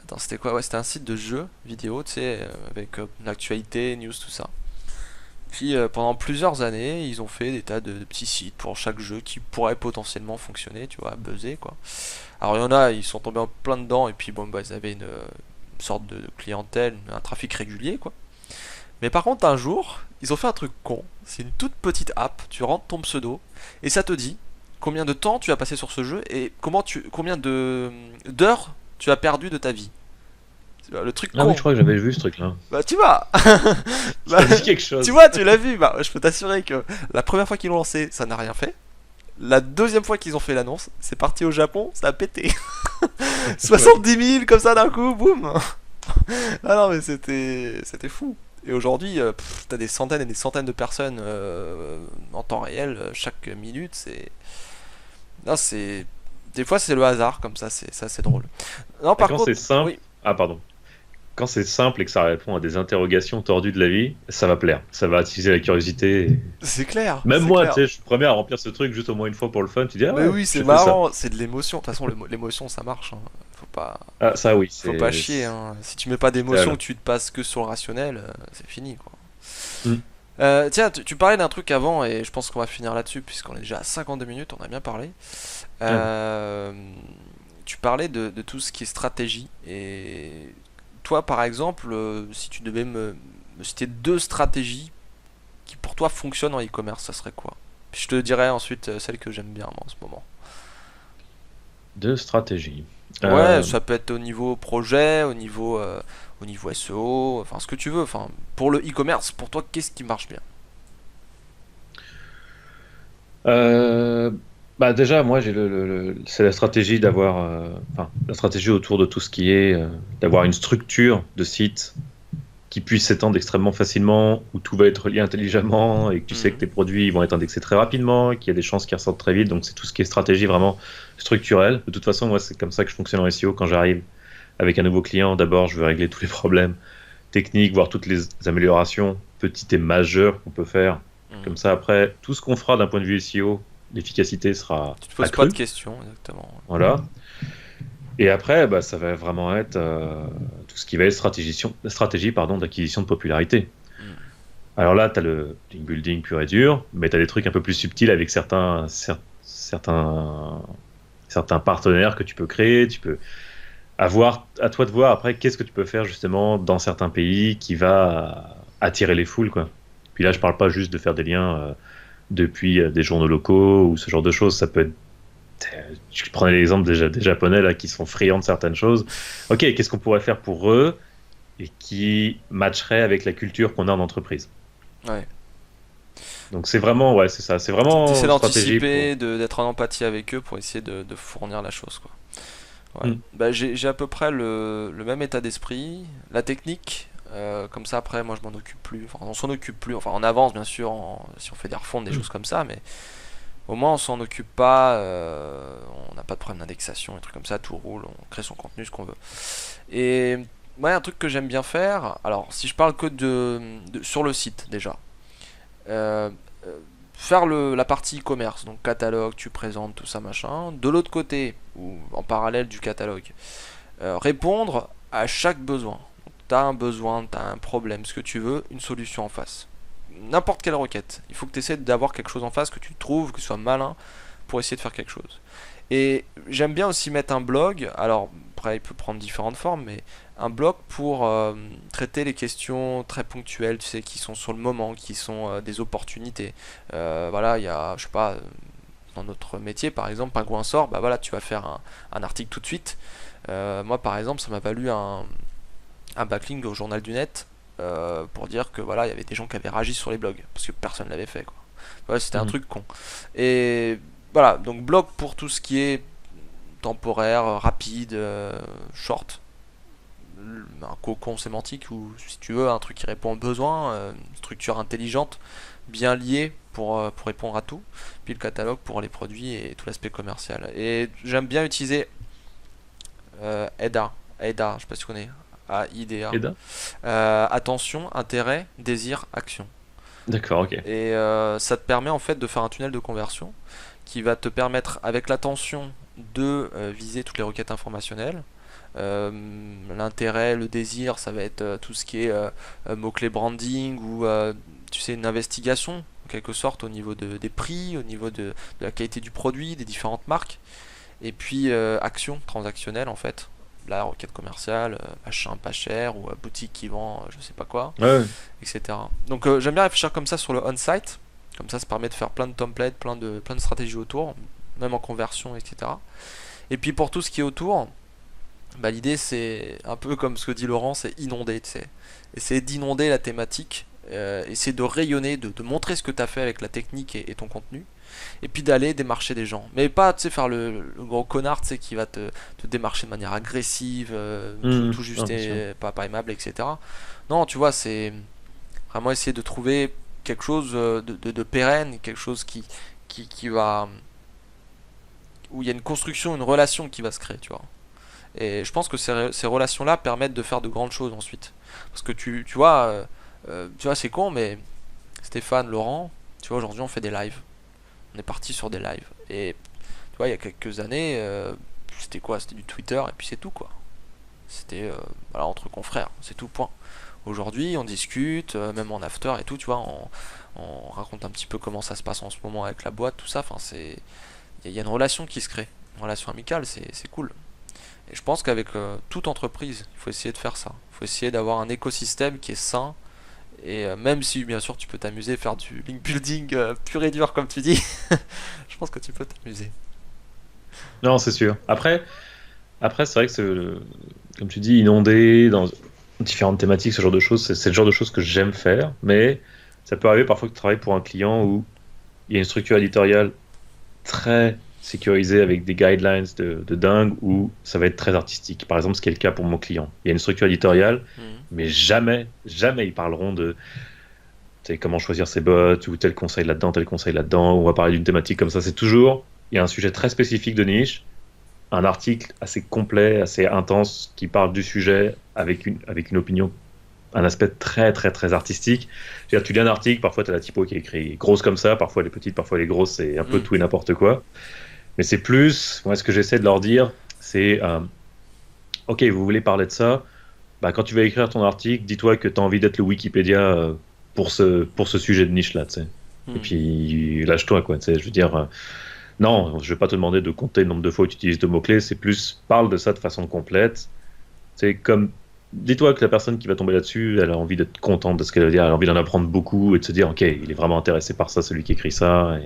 Attends, c'était quoi? Ouais, c'était un site de jeux vidéo, tu sais, avec l'actualité, news, tout ça. Puis pendant plusieurs années, ils ont fait des tas de petits sites pour chaque jeu qui pourrait potentiellement fonctionner, tu vois, buzzer quoi. Alors il y en a, ils sont tombés en plein dedans et puis bon, bah, ils avaient une sorte de clientèle, un trafic régulier quoi. Mais par contre, un jour, ils ont fait un truc con. C'est une toute petite app, tu rentres ton pseudo et ça te dit combien de temps tu as passé sur ce jeu et combien de d'heures tu as perdu de ta vie. Le truc Ah oui, con. je crois que j'avais vu ce truc-là. Bah tu vois. Bah, Ça dit quelque tu chose. vois, tu l'as vu. Bah je peux t'assurer que la première fois qu'ils l'ont lancé, ça n'a rien fait. La deuxième fois qu'ils ont fait l'annonce, c'est parti au Japon, ça a pété. Ouais. 70 000 comme ça d'un coup, boum. Ah non mais c'était fou. Et aujourd'hui, t'as des centaines et des centaines de personnes en temps réel, chaque minute, c'est... Non, c'est... Des fois c'est le hasard comme ça, c'est drôle. Non Et par quand contre, c'est simple, oui, ah pardon, quand c'est simple et que ça répond à des interrogations tordues de la vie, ça va plaire, ça va attiser la curiosité. c'est clair, Même c'est moi, tu clair. sais, je suis premier à remplir ce truc juste au moins une fois pour le fun. Tu dis, ah Mais ouais, oui, c'est j'ai fait ça. marrant, c'est de l'émotion. De toute façon, l'émotion ça marche, hein. Faut pas, Ah, ça oui, faut pas chier, hein. Si tu mets pas d'émotion, voilà. que tu te passes que sur le rationnel, c'est fini quoi. Mm. Tiens, tu parlais d'un truc avant et je pense qu'on va finir là-dessus puisqu'on est déjà à 52 minutes, on a bien parlé. Ah, Euh, Tu parlais de tout ce qui est stratégie et toi par exemple, si tu devais me citer deux stratégies qui pour toi fonctionnent en e-commerce, ça serait quoi? Puis je te dirai ensuite celle que j'aime bien moi en ce moment. de stratégie. Ouais, Euh, ça peut être au niveau projet, au niveau SEO, enfin ce que tu veux. Enfin, pour le e-commerce, pour toi, qu'est-ce qui marche bien? Euh, Bah déjà, moi, j'ai c'est la stratégie d'avoir, enfin, la stratégie autour de tout ce qui est, d'avoir une structure de site qui puisse s'étendre extrêmement facilement, où tout va être lié intelligemment et que tu sais que Mhm. tes produits vont être indexés très rapidement, qu'il y a des chances qu'ils ressortent très vite. Donc c'est tout ce qui est stratégie vraiment structurelle. De toute façon, moi, c'est comme ça que je fonctionne en SEO quand j'arrive avec un nouveau client. D'abord, je veux régler tous les problèmes techniques, voir toutes les améliorations petites et majeures qu'on peut faire. Mhm. Comme ça, après, tout ce qu'on fera d'un point de vue SEO, l'efficacité sera Tu te poses pas de accrue. questions, exactement. Voilà. Et après, bah, ça va vraiment être tout ce qui va être stratégie pardon, d'acquisition de popularité. Mhm. Alors là, tu as le link building pur et dur, mais tu as des trucs un peu plus subtils avec certains partenaires que tu peux créer. Tu peux avoir à toi de voir après qu'est-ce que tu peux faire justement dans certains pays qui va attirer les foules, quoi. Puis là, je parle pas juste de faire des liens depuis des journaux locaux ou ce genre de choses. Ça peut être je prenais l'exemple des Japonais là, qui sont friands de certaines choses. Ok, qu'est-ce qu'on pourrait faire pour eux et qui matcherait avec la culture qu'on a en entreprise. Ouais. Donc c'est vraiment, ouais, c'est ça. C'est vraiment T'essaies une stratégie pour. d'anticiper, d'être en empathie avec eux pour essayer de fournir la chose, quoi. Ouais. Mm. Bah, j'ai à peu près le même état d'esprit. La technique, comme ça après, moi je m'en occupe plus. Enfin, on s'en occupe plus. Enfin, on avance bien sûr si on fait des refontes, des Mm. choses comme ça, mais au moins on s'en occupe pas. On n'a pas de problème d'indexation, des trucs comme ça, tout roule, on crée son contenu, ce qu'on veut. Et ouais, un truc que j'aime bien faire. Alors, si je parle que sur le site déjà. Euh, Faire la partie e-commerce, donc catalogue, tu présentes tout ça machin. De l'autre côté, ou en parallèle du catalogue, répondre à chaque besoin. T'as un besoin, t'as un problème, ce que tu veux, une solution en face. N'importe quelle requête. Il faut que tu essaies d'avoir quelque chose en face que tu trouves, que tu sois malin pour essayer de faire quelque chose. Et j'aime bien aussi mettre un blog. Alors, après, il peut prendre différentes formes, mais un blog pour traiter les questions très ponctuelles, tu sais, qui sont sur le moment, qui sont des opportunités. Voilà, il y a, je sais pas, dans notre métier, par exemple, Pingouin sort, bah voilà, tu vas faire un article tout de suite. Moi, par exemple, ça m'a valu un backlink au journal du net pour dire que voilà, il y avait des gens qui avaient réagi sur les blogs parce que personne l'avait fait quoi. Ouais, c'était un Mhm. truc con. Et voilà, donc blog pour tout ce qui est temporaire, rapide, short, un cocon sémantique ou si tu veux un truc qui répond aux besoins, une structure intelligente, bien liée pour répondre à tout, puis le catalogue pour les produits et tout l'aspect commercial. Et j'aime bien utiliser AIDA, AIDA, je sais pas si tu connais, AIDA. Eda? Attention, intérêt, désir, action. D'accord, ok. Et ça te permet en fait de faire un tunnel de conversion qui va te permettre avec l'attention de viser toutes les requêtes informationnelles. L'intérêt, le désir, ça va être tout ce qui est mots-clés branding ou tu sais une investigation en quelque sorte au niveau des prix, au niveau de la qualité du produit, des différentes marques. Et puis action transactionnelle en fait. La requête commerciale, achat pas cher ou boutique qui vend je sais pas quoi, Ouais, ouais. etc. Donc j'aime bien réfléchir comme ça sur le on-site. Comme ça permet de faire plein de templates, plein de stratégies autour, même en conversion, etc. Et puis pour tout ce qui est autour, bah, l'idée c'est un peu comme ce que dit Laurent, c'est inonder, tu sais. Essayer d'inonder la thématique, essayer de rayonner, de montrer ce que tu as fait avec la technique et ton contenu, et puis d'aller démarcher des gens. Mais pas, tu sais, faire le gros connard, tu sais, qui va te démarcher de manière agressive, tout Ah, juste bien sûr. et pas aimable, etc. Non, tu vois, c'est vraiment essayer de trouver quelque chose de pérenne, quelque chose qui va où il y a une construction, une relation qui va se créer, tu vois. Et je pense que ces relations-là permettent de faire de grandes choses ensuite. Parce que tu vois, c'est con, mais Stéphane, Laurent, tu vois, aujourd'hui on fait des lives. On est parti sur des lives. Et tu vois, il y a quelques années, c'était quoi? C'était du Twitter et puis c'est tout quoi. C'était voilà, entre confrères, c'est tout point. Aujourd'hui, on discute, même en after et tout, tu vois, on raconte un petit peu comment ça se passe en ce moment avec la boîte, tout ça. Enfin, il y a une relation qui se crée, une relation amicale, c'est cool. Et je pense qu'avec toute entreprise, il faut essayer de faire ça. Il faut essayer d'avoir un écosystème qui est sain. Et même si bien sûr tu peux t'amuser, faire du link building pur et dur comme tu dis, je pense que tu peux t'amuser. Non, c'est sûr. Après, c'est vrai que comme tu dis, inonder dans différentes thématiques, ce genre de choses, c'est le genre de choses que j'aime faire, mais ça peut arriver parfois que tu travailles pour un client où il y a une structure éditoriale très sécurisée avec des guidelines de dingue où ça va être très artistique. Par exemple, ce qui est le cas pour mon client. Il y a une structure éditoriale, Mhm. mais jamais, jamais ils parleront de tu sais, comment choisir ses bots ou tel conseil là-dedans, tel conseil là-dedans. On va parler d'une thématique comme ça. C'est toujours, il y a un sujet très spécifique de niche, un article assez complet, assez intense qui parle du sujet avec une opinion, un aspect très, très, très artistique. Je veux dire, tu lis un article, parfois tu as la typo qui est écrite grosse comme ça, parfois elle est petite, parfois elle est grosse, c'est un peu Mhm. tout et n'importe quoi. Mais c'est plus, moi, ce que j'essaie de leur dire, c'est OK, vous voulez parler de ça, bah, quand tu vas écrire ton article, dis-toi que tu as envie d'être le Wikipédia pour ce sujet de niche-là, tu sais. Et Mhm. puis, lâche-toi, quoi, tu sais. Je veux dire, non, je vais pas te demander de compter le nombre de fois où tu utilises de mots-clés, c'est plus, parle de ça de façon complète. C'est comme, dis-toi que la personne qui va tomber là-dessus, elle a envie d'être contente de ce qu'elle veut dire, elle a envie d'en apprendre beaucoup et de se dire, OK, il est vraiment intéressé par ça, celui qui écrit ça,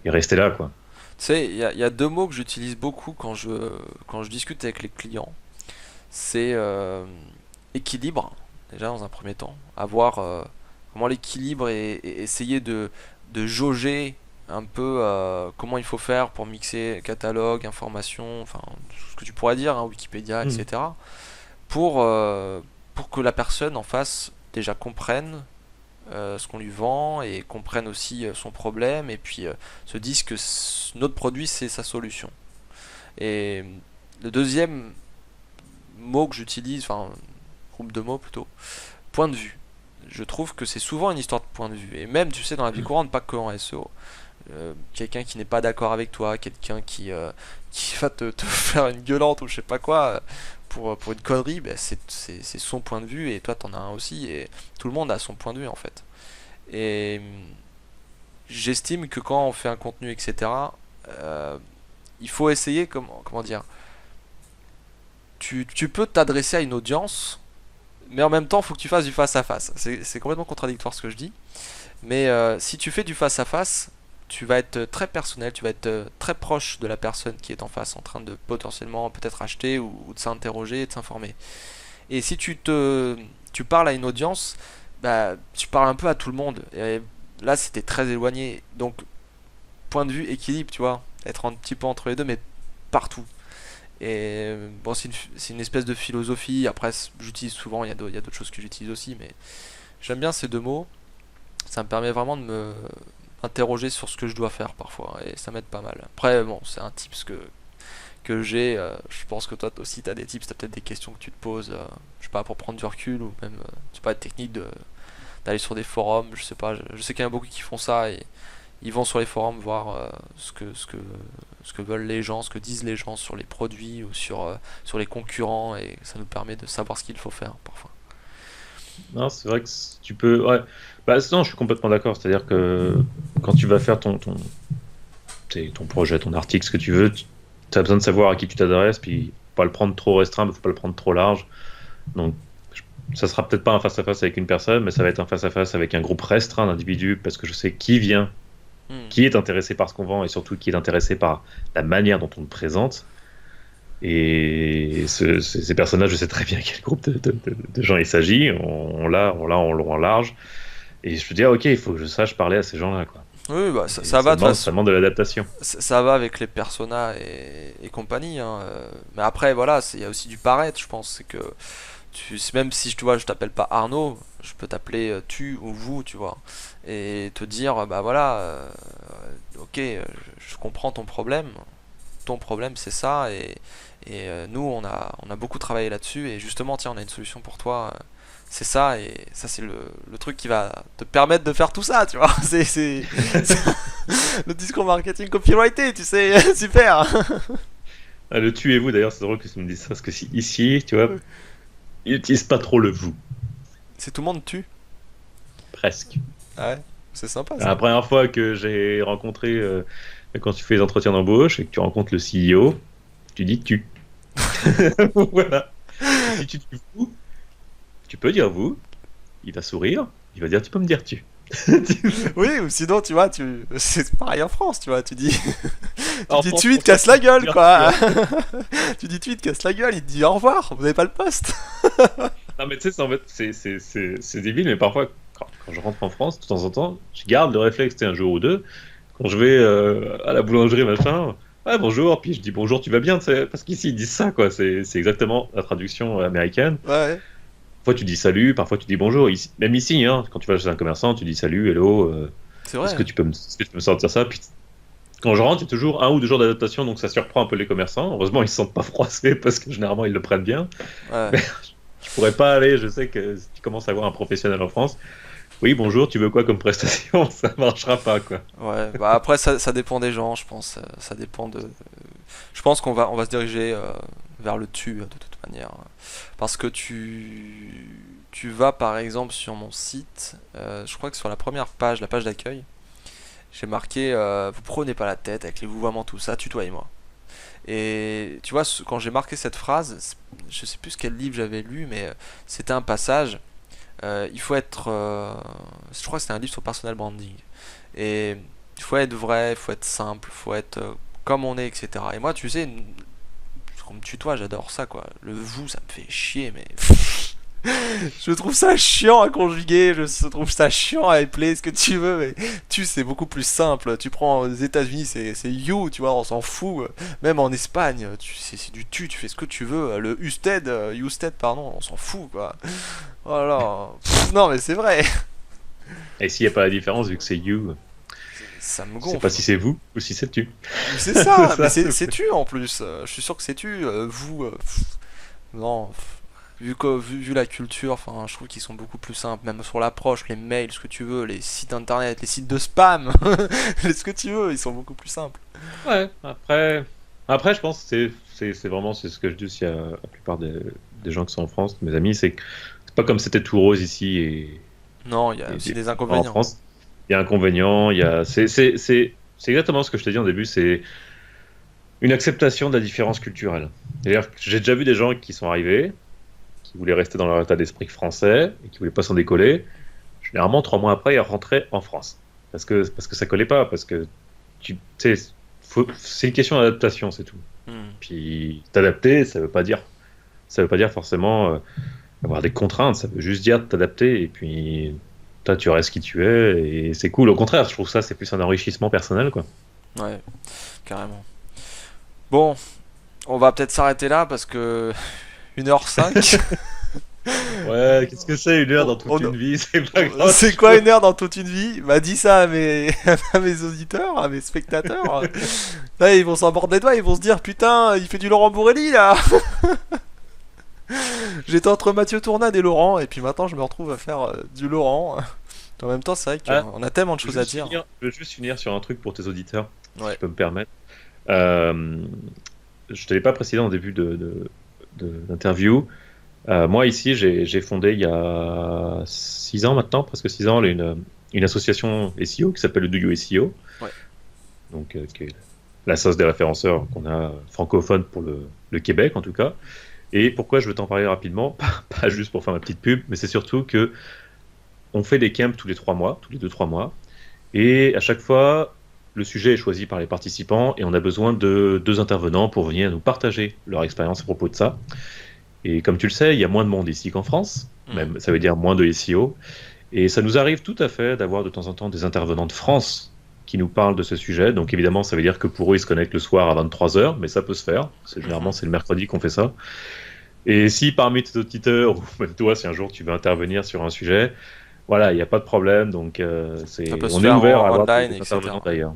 et rester là, quoi. Tu sais, il y a deux mots que j'utilise beaucoup quand je discute avec les clients. C'est équilibre, déjà dans un premier temps. Avoir vraiment l'équilibre et essayer de jauger un peu comment il faut faire pour mixer catalogue, information, enfin tout ce que tu pourrais dire, hein, Wikipédia, Mhm. etc. Pour, euh, pour que la personne en face déjà comprenne ce qu'on lui vend et comprenne aussi son problème et puis se dise que notre produit c'est sa solution. Et le deuxième mot que j'utilise, enfin groupe de mots plutôt, point de vue. Je trouve que c'est souvent une histoire de point de vue. Et même, tu sais, dans la vie courante, pas que en SEO. Quelqu'un qui n'est pas d'accord avec toi, quelqu'un qui va te faire une gueulante ou je sais pas quoi pour une connerie, ben c'est son point de vue et toi t'en as un aussi et tout le monde a son point de vue en fait. Et j'estime que quand on fait un contenu, etc., euh, il faut essayer, comment dire, tu peux t'adresser à une audience, mais en même temps, il faut que tu fasses du face à face. C'est complètement contradictoire ce que je dis, mais si tu fais du face à face, tu vas être très personnel, tu vas être très proche de la personne qui est en face, en train de potentiellement peut-être acheter ou de s'interroger et de s'informer. Et si tu parles à une audience, bah, tu parles un peu à tout le monde. Et là, c'était très éloigné. Donc, point de vue équilibre, tu vois, être un petit peu entre les deux, mais partout. Et bon, c'est une espèce de philosophie. Après, j'utilise souvent, il y a d'autres choses que j'utilise aussi, mais j'aime bien ces deux mots. Ça me permet vraiment de me interroger sur ce que je dois faire parfois, et ça m'aide pas mal. Après, bon, c'est un tips que j'ai. Je pense que toi aussi, tu as des tips, tu as peut-être des questions que tu te poses, je sais pas, pour prendre du recul, ou même, je sais pas, de technique d'aller sur des forums, je sais pas. Je sais qu'il y en a beaucoup qui font ça, et ils vont sur les forums voir ce que veulent les gens, ce que disent les gens sur les produits ou sur les concurrents, et ça nous permet de savoir ce qu'il faut faire parfois. Non, c'est vrai que tu peux. Ouais. Bah, non, je suis complètement d'accord. C'est-à-dire que quand tu vas faire ton projet, ton article, ce que tu veux, tu as besoin de savoir à qui tu t'adresses, puis faut pas le prendre trop restreint, mais faut pas le prendre trop large. Donc, ça sera peut-être pas un face-à-face avec une personne, mais ça va être un face-à-face avec un groupe restreint d'individus, parce que je sais qui vient, Hmm. qui est intéressé par ce qu'on vend, et surtout qui est intéressé par la manière dont on le présente. Et ces personnages, je sais très bien quel groupe de gens il s'agit. On long, en large. Et je me dis, ah, ok, il faut que je sache parler à ces gens-là, quoi. Oui, bah Et ça va de toute ça façon. demande de l'adaptation. Ça va avec les personas et compagnie, hein. Mais après, voilà, il y a aussi du paraître, je pense. C'est que même si tu vois, je t'appelle pas Arnaud, je peux t'appeler tu ou vous, tu vois. Et te dire, bah voilà, ok, je comprends ton problème. Ton problème, c'est ça. Et nous, on a beaucoup travaillé là-dessus. Et justement, tiens, on a une solution pour toi. C'est ça, et ça, c'est le truc qui va te permettre de faire tout ça, tu vois. C'est le discours marketing copyrighté, tu sais, super. Ah, le tuez-vous, d'ailleurs, c'est drôle que tu me dises ça, parce que ici, tu vois, ils n'utilisent pas trop le vous, C'est tout le monde tue. presque. Ouais, c'est sympa La ça. première fois que j'ai rencontré, quand tu fais les entretiens d'embauche et que tu rencontres le CEO, tu dis tu. Voilà. Et si tu dis vous, tu peux dire vous, il va sourire, il va dire tu peux me dire tu. Oui, ou sinon, tu vois, c'est pareil en France, tu vois, tu En dis France, tu, il pour te ça, casse la tu peux gueule, dire tu, quoi. hein. Tu dis tu, il te casse la gueule, il te dit au revoir, vous n'avez pas le poste. Non, mais tu sais, en fait, c'est débile, mais parfois, quand je rentre en France, de temps en temps, je garde le réflexe, tu sais, un jour ou deux, quand je vais à la boulangerie, machin, ah bonjour, puis je dis bonjour, tu vas bien, tu sais, parce qu'ici, ils disent ça, quoi, c'est exactement la traduction américaine. Ouais, Parfois, tu dis salut, parfois, tu dis bonjour. Même ici, hein, quand tu vas chez un commerçant, tu dis salut, hello, c'est vrai. est-ce que tu peux me sortir ça? Puis, quand je rentre, il y a toujours 1 ou 2 jours d'adaptation, donc ça surprend un peu les commerçants. Heureusement, ils se sentent pas froissés parce que généralement, ils le prennent bien. Ouais. Mais je pourrais pas aller, je sais que si tu commences à avoir un professionnel en France, oui, bonjour, tu veux quoi comme prestation? Ça marchera pas, quoi. Ouais, bah après ça dépend des gens, je pense. Ça dépend de. Je pense qu'on va se diriger vers le tu de toute manière. Parce que tu vas par exemple sur mon site, je crois que sur la première page, la page d'accueil, j'ai marqué vous prenez pas la tête avec les vouvoiements, tout ça, tutoyez-moi. Et tu vois, quand j'ai marqué cette phrase, je sais plus quel livre j'avais lu, mais c'était un passage. Il faut être. Je crois que c'était un livre sur personal branding. Et il faut être vrai, il faut être simple, il faut être comme on est, etc. Et moi, tu sais, on me tutoie, j'adore ça, quoi. Le vous, ça me fait chier, mais. Je trouve ça chiant à conjuguer, je trouve ça chiant à épeler, ce que tu veux, mais tu, c'est beaucoup plus simple. Tu prends aux États-Unis, c'est you, tu vois, on s'en fout. Même en Espagne, c'est du tu fais ce que tu veux. Le usted, pardon, on s'en fout, quoi. Voilà. Non, mais c'est vrai. Et s'il n'y a pas la différence, vu que c'est you, Ça me je sais pas gonfle. si c'est vous ou si c'est tu. C'est C'est ça, mais ça. c'est tu en plus. Je suis sûr que c'est tu. Vous, non. Vu la culture, enfin, je trouve qu'ils sont beaucoup plus simples. Même sur l'approche, les mails, ce que tu veux, les sites internet, les sites de spam, ce que tu veux, ils sont beaucoup plus simples. Ouais, après, je pense que c'est vraiment c'est ce que je dis aussi à la plupart des gens qui sont en France, mes amis, c'est que c'est pas comme c'était tout rose ici Non, il y a et aussi des en inconvénients. France. Il y a un inconvénient, c'est exactement ce que je t'ai dit au début, c'est une acceptation de la différence culturelle. C'est-à-dire que j'ai déjà vu des gens qui sont arrivés, qui voulaient rester dans leur état d'esprit français et qui voulaient pas s'en décoller. Généralement, 3 mois après, ils rentraient en France parce que ça collait pas, parce que tu sais, c'est une question d'adaptation, c'est tout. Hmm. Puis t'adapter, ça veut pas dire ça veut pas dire forcément avoir des contraintes, ça veut juste dire t'adapter et puis toi tu restes qui tu es et c'est cool. Au contraire, je trouve ça c'est plus un enrichissement personnel quoi. Ouais, carrément. Bon, on va peut-être s'arrêter là parce que 1h05. Ouais, qu'est-ce que c'est une heure On- dans toute on- une vie? C'est pas grave. C'est quoi 1 heure dans toute une vie? Bah dis ça à mes, à mes auditeurs, à mes spectateurs. Là, ils vont s'en mordre les doigts, ils vont se dire putain, il fait du Laurent Bourrelli là. J'étais entre Mathieu Tournade et Laurent, et puis maintenant je me retrouve à faire du Laurent. En même temps, c'est vrai Ah, qu'on a tellement de je veux choses à juste dire. je veux juste finir sur un truc pour tes auditeurs, si Ouais. je peux me permettre. Euh, je te l'ai pas précisé en début d'interview. Moi, ici, j'ai fondé il y a 6 ans maintenant, presque 6 ans, une association SEO qui s'appelle le Do You SEO, Ouais. donc, qui est l'association des référenceurs qu'on a francophone pour le Québec en tout cas. Et pourquoi je veux t'en parler rapidement, pas juste pour faire ma petite pub, mais c'est surtout que on fait des camps tous les 3 mois, tous les 2-3 mois, et à chaque fois, le sujet est choisi par les participants et on a besoin de 2 intervenants pour venir nous partager leur expérience à propos de ça. Et comme tu le sais, il y a moins de monde ici qu'en France, Mhm. même ça veut dire moins de SEO. Et ça nous arrive tout à fait d'avoir de temps en temps des intervenants de France qui nous parlent de ce sujet. Donc évidemment, ça veut dire que pour eux, ils se connectent le soir à 23 h, mais ça peut se faire. Mhm. Généralement, c'est le mercredi qu'on fait ça. Et si parmi tes auditeurs, ou même toi, si un jour tu veux intervenir sur un sujet, voilà, il n'y a pas de problème. Donc Ça peut se on est faire ouvert à avoir online, des intervenants etc. d'ailleurs.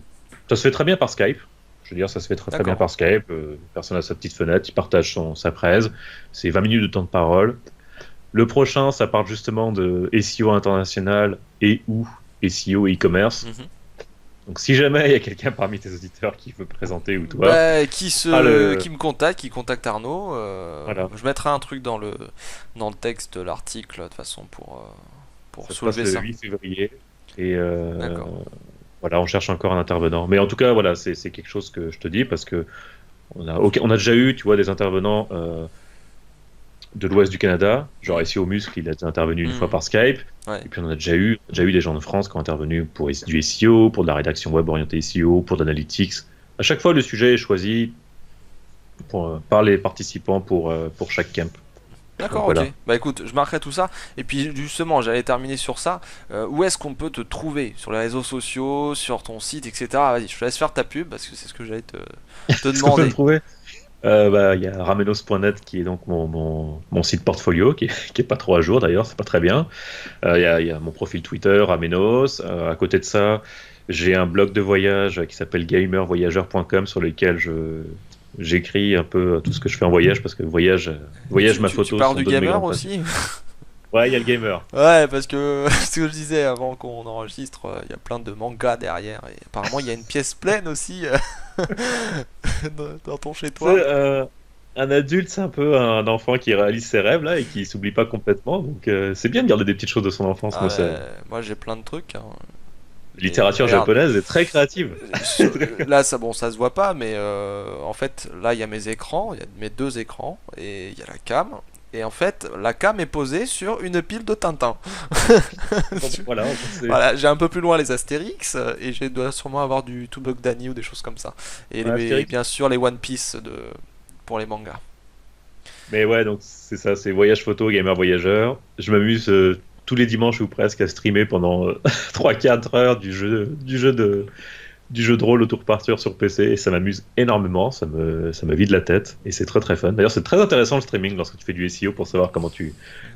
Ça se fait très bien par Skype. Je veux dire, ça se fait très très bien D'accord. par Skype. Personne a sa petite fenêtre, il partage sa presse. C'est 20 minutes de temps de parole. Le prochain, ça parle justement de SEO international et ou SEO et e-commerce. Mhm. Donc si jamais il y a quelqu'un parmi tes auditeurs qui veut présenter ou toi, Bah, ah, qui me contacte, qui contacte Arnaud. voilà, Je mettrai un truc dans le texte de l'article de toute façon pour ça se passe soulever le ça. 8 février. Et D'accord. voilà, on cherche encore un intervenant. Mais en tout cas, voilà, c'est quelque chose que je te dis parce que on a déjà eu, tu vois, des intervenants de l'ouest du Canada, genre Mhm. ici au Muscle, il a été intervenu une fois Mhm. par Skype. Ouais. Et puis on a déjà eu des gens de France qui ont intervenu pour du SEO, pour de la rédaction web orientée SEO, pour de l'analytics. À chaque fois, le sujet est choisi par les participants pour chaque camp. Donc D'accord, ok. voilà. Bah écoute, je marquerai tout ça. Et puis justement, j'allais terminer sur ça. Où est-ce qu'on peut te trouver? Sur les réseaux sociaux, sur ton site, etc. Vas-y, je te laisse faire ta pub parce que c'est ce que j'allais te Est-ce qu'on peut me demander. trouver? Il y a ramenos.net qui est donc mon site portfolio, qui est pas trop à jour d'ailleurs, c'est pas très bien. Il y a mon profil Twitter, Ramenos. À côté de ça, j'ai un blog de voyage qui s'appelle gamervoyageur.com sur lequel j'écris un peu tout ce que je fais en voyage parce que voyage ma Tu photo, parles sont du deux de mes gamer grandes passions. aussi? Ouais, il y a le gamer. Ouais, parce que ce que je disais avant qu'on enregistre, il y a plein de mangas derrière. Et apparemment, il y a une pièce pleine aussi dans ton chez Tu sais, toi. un adulte, c'est un peu un enfant qui réalise ses rêves là et qui s'oublie pas complètement. Donc c'est bien de garder des petites choses de son enfance. Ah, moi, j'ai plein de trucs, hein. La Et littérature regarde, japonaise est très créative. là, ça, bon, ça se voit pas, mais en fait, là, il y a mes écrans, il y a mes 2 écrans, et il y a la cam. Et en fait, la cam est posée sur une pile de Tintin. Voilà, Voilà, j'ai un peu plus loin les Astérix, et je dois sûrement avoir du Two Bug Danny ou des choses comme ça. Et, et Astérix. bien sûr, les One Piece pour les mangas. Mais ouais, donc c'est ça, c'est voyage photo, gamer voyageur. Je m'amuse tous les dimanches ou presque à streamer pendant 3-4 heures du jeu de rôle au tour par tour sur PC et ça m'amuse énormément, ça me vide la tête et c'est très très fun. D'ailleurs, c'est très intéressant le streaming lorsque tu fais du SEO pour savoir comment tu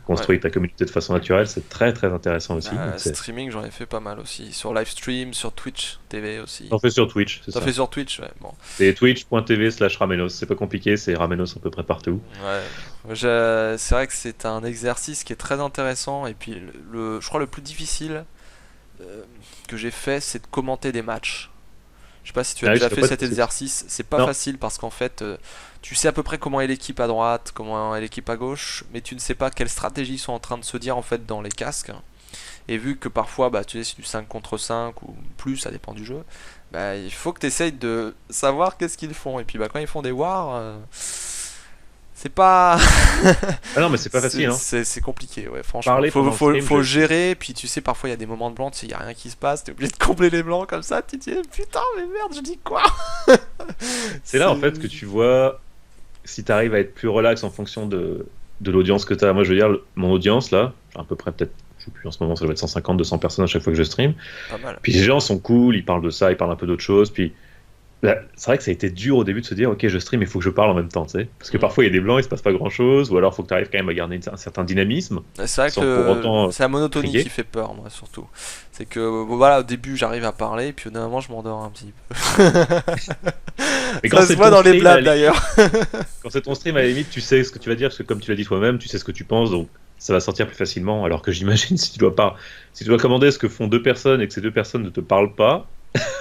Ouais. construis ta communauté de façon naturelle, c'est très très intéressant aussi. Donc Streaming, j'en ai fait pas mal aussi. Sur Livestream, sur Twitch TV aussi. j'en fais sur Twitch, c'est T'as fait ça. sur Twitch, ouais. Bon. C'est twitch.tv/Ramenos, c'est pas compliqué, c'est Ramenos à peu près partout. Ouais. C'est vrai que c'est un exercice qui est très intéressant. Et puis, je crois le plus difficile euh, que j'ai fait, c'est de commenter des matchs. Je sais pas si tu as Ah oui, déjà ça doit fait pas être cet facile. exercice. C'est pas Non, facile parce qu'en fait, tu sais à peu près comment est l'équipe à droite, comment est l'équipe à gauche, mais tu ne sais pas quelles stratégies ils sont en train de se dire en fait dans les casques. Et vu que parfois, bah, tu sais, c'est du 5 contre 5 ou plus, ça dépend du jeu, bah, il faut que tu essayes de savoir qu'est-ce qu'ils font. Et puis bah, quand ils font des wars, c'est pas. ah non, mais c'est pas facile, hein. C'est compliqué, ouais, franchement. Parler pendant le stream, Faut gérer, puis tu sais, parfois il y a des moments de blanc, tu sais, il y a rien qui se passe, t'es obligé de combler les blancs comme ça, tu te dis, putain, mais merde, je dis quoi? c'est là en C'est. fait que tu vois si tu arrives à être plus relax en fonction de l'audience que tu as. Moi, je veux dire, mon audience, là, j'ai à peu près peut-être, je sais plus, en ce moment, ça doit être 150, 200 personnes à chaque fois que je stream. Pas mal. Puis les gens sont cool, ils parlent de ça, ils parlent un peu d'autre chose. Puis là, c'est vrai que ça a été dur au début de se dire, ok, je stream, il faut que je parle en même temps, tu sais. Parce que Mm. parfois, il y a des blancs, il se passe pas grand-chose, ou alors il faut que tu arrives quand même à garder un certain dynamisme, C'est vrai sans pour que autant c'est la monotonie qui crier. fait peur, moi, surtout. C'est que, bon, voilà, au début, j'arrive à parler, puis au bout d'un moment, je m'endors un petit peu. Mais quand Ça se c'est voit ton dans les stream, à la blagues, d'ailleurs. quand c'est ton stream, à la limite, tu sais ce que tu vas dire, parce que comme tu l'as dit toi-même, tu sais ce que tu penses, donc ça va sortir plus facilement. Alors que j'imagine, si tu dois commander ce que font deux personnes et que ces deux personnes ne te parlent pas,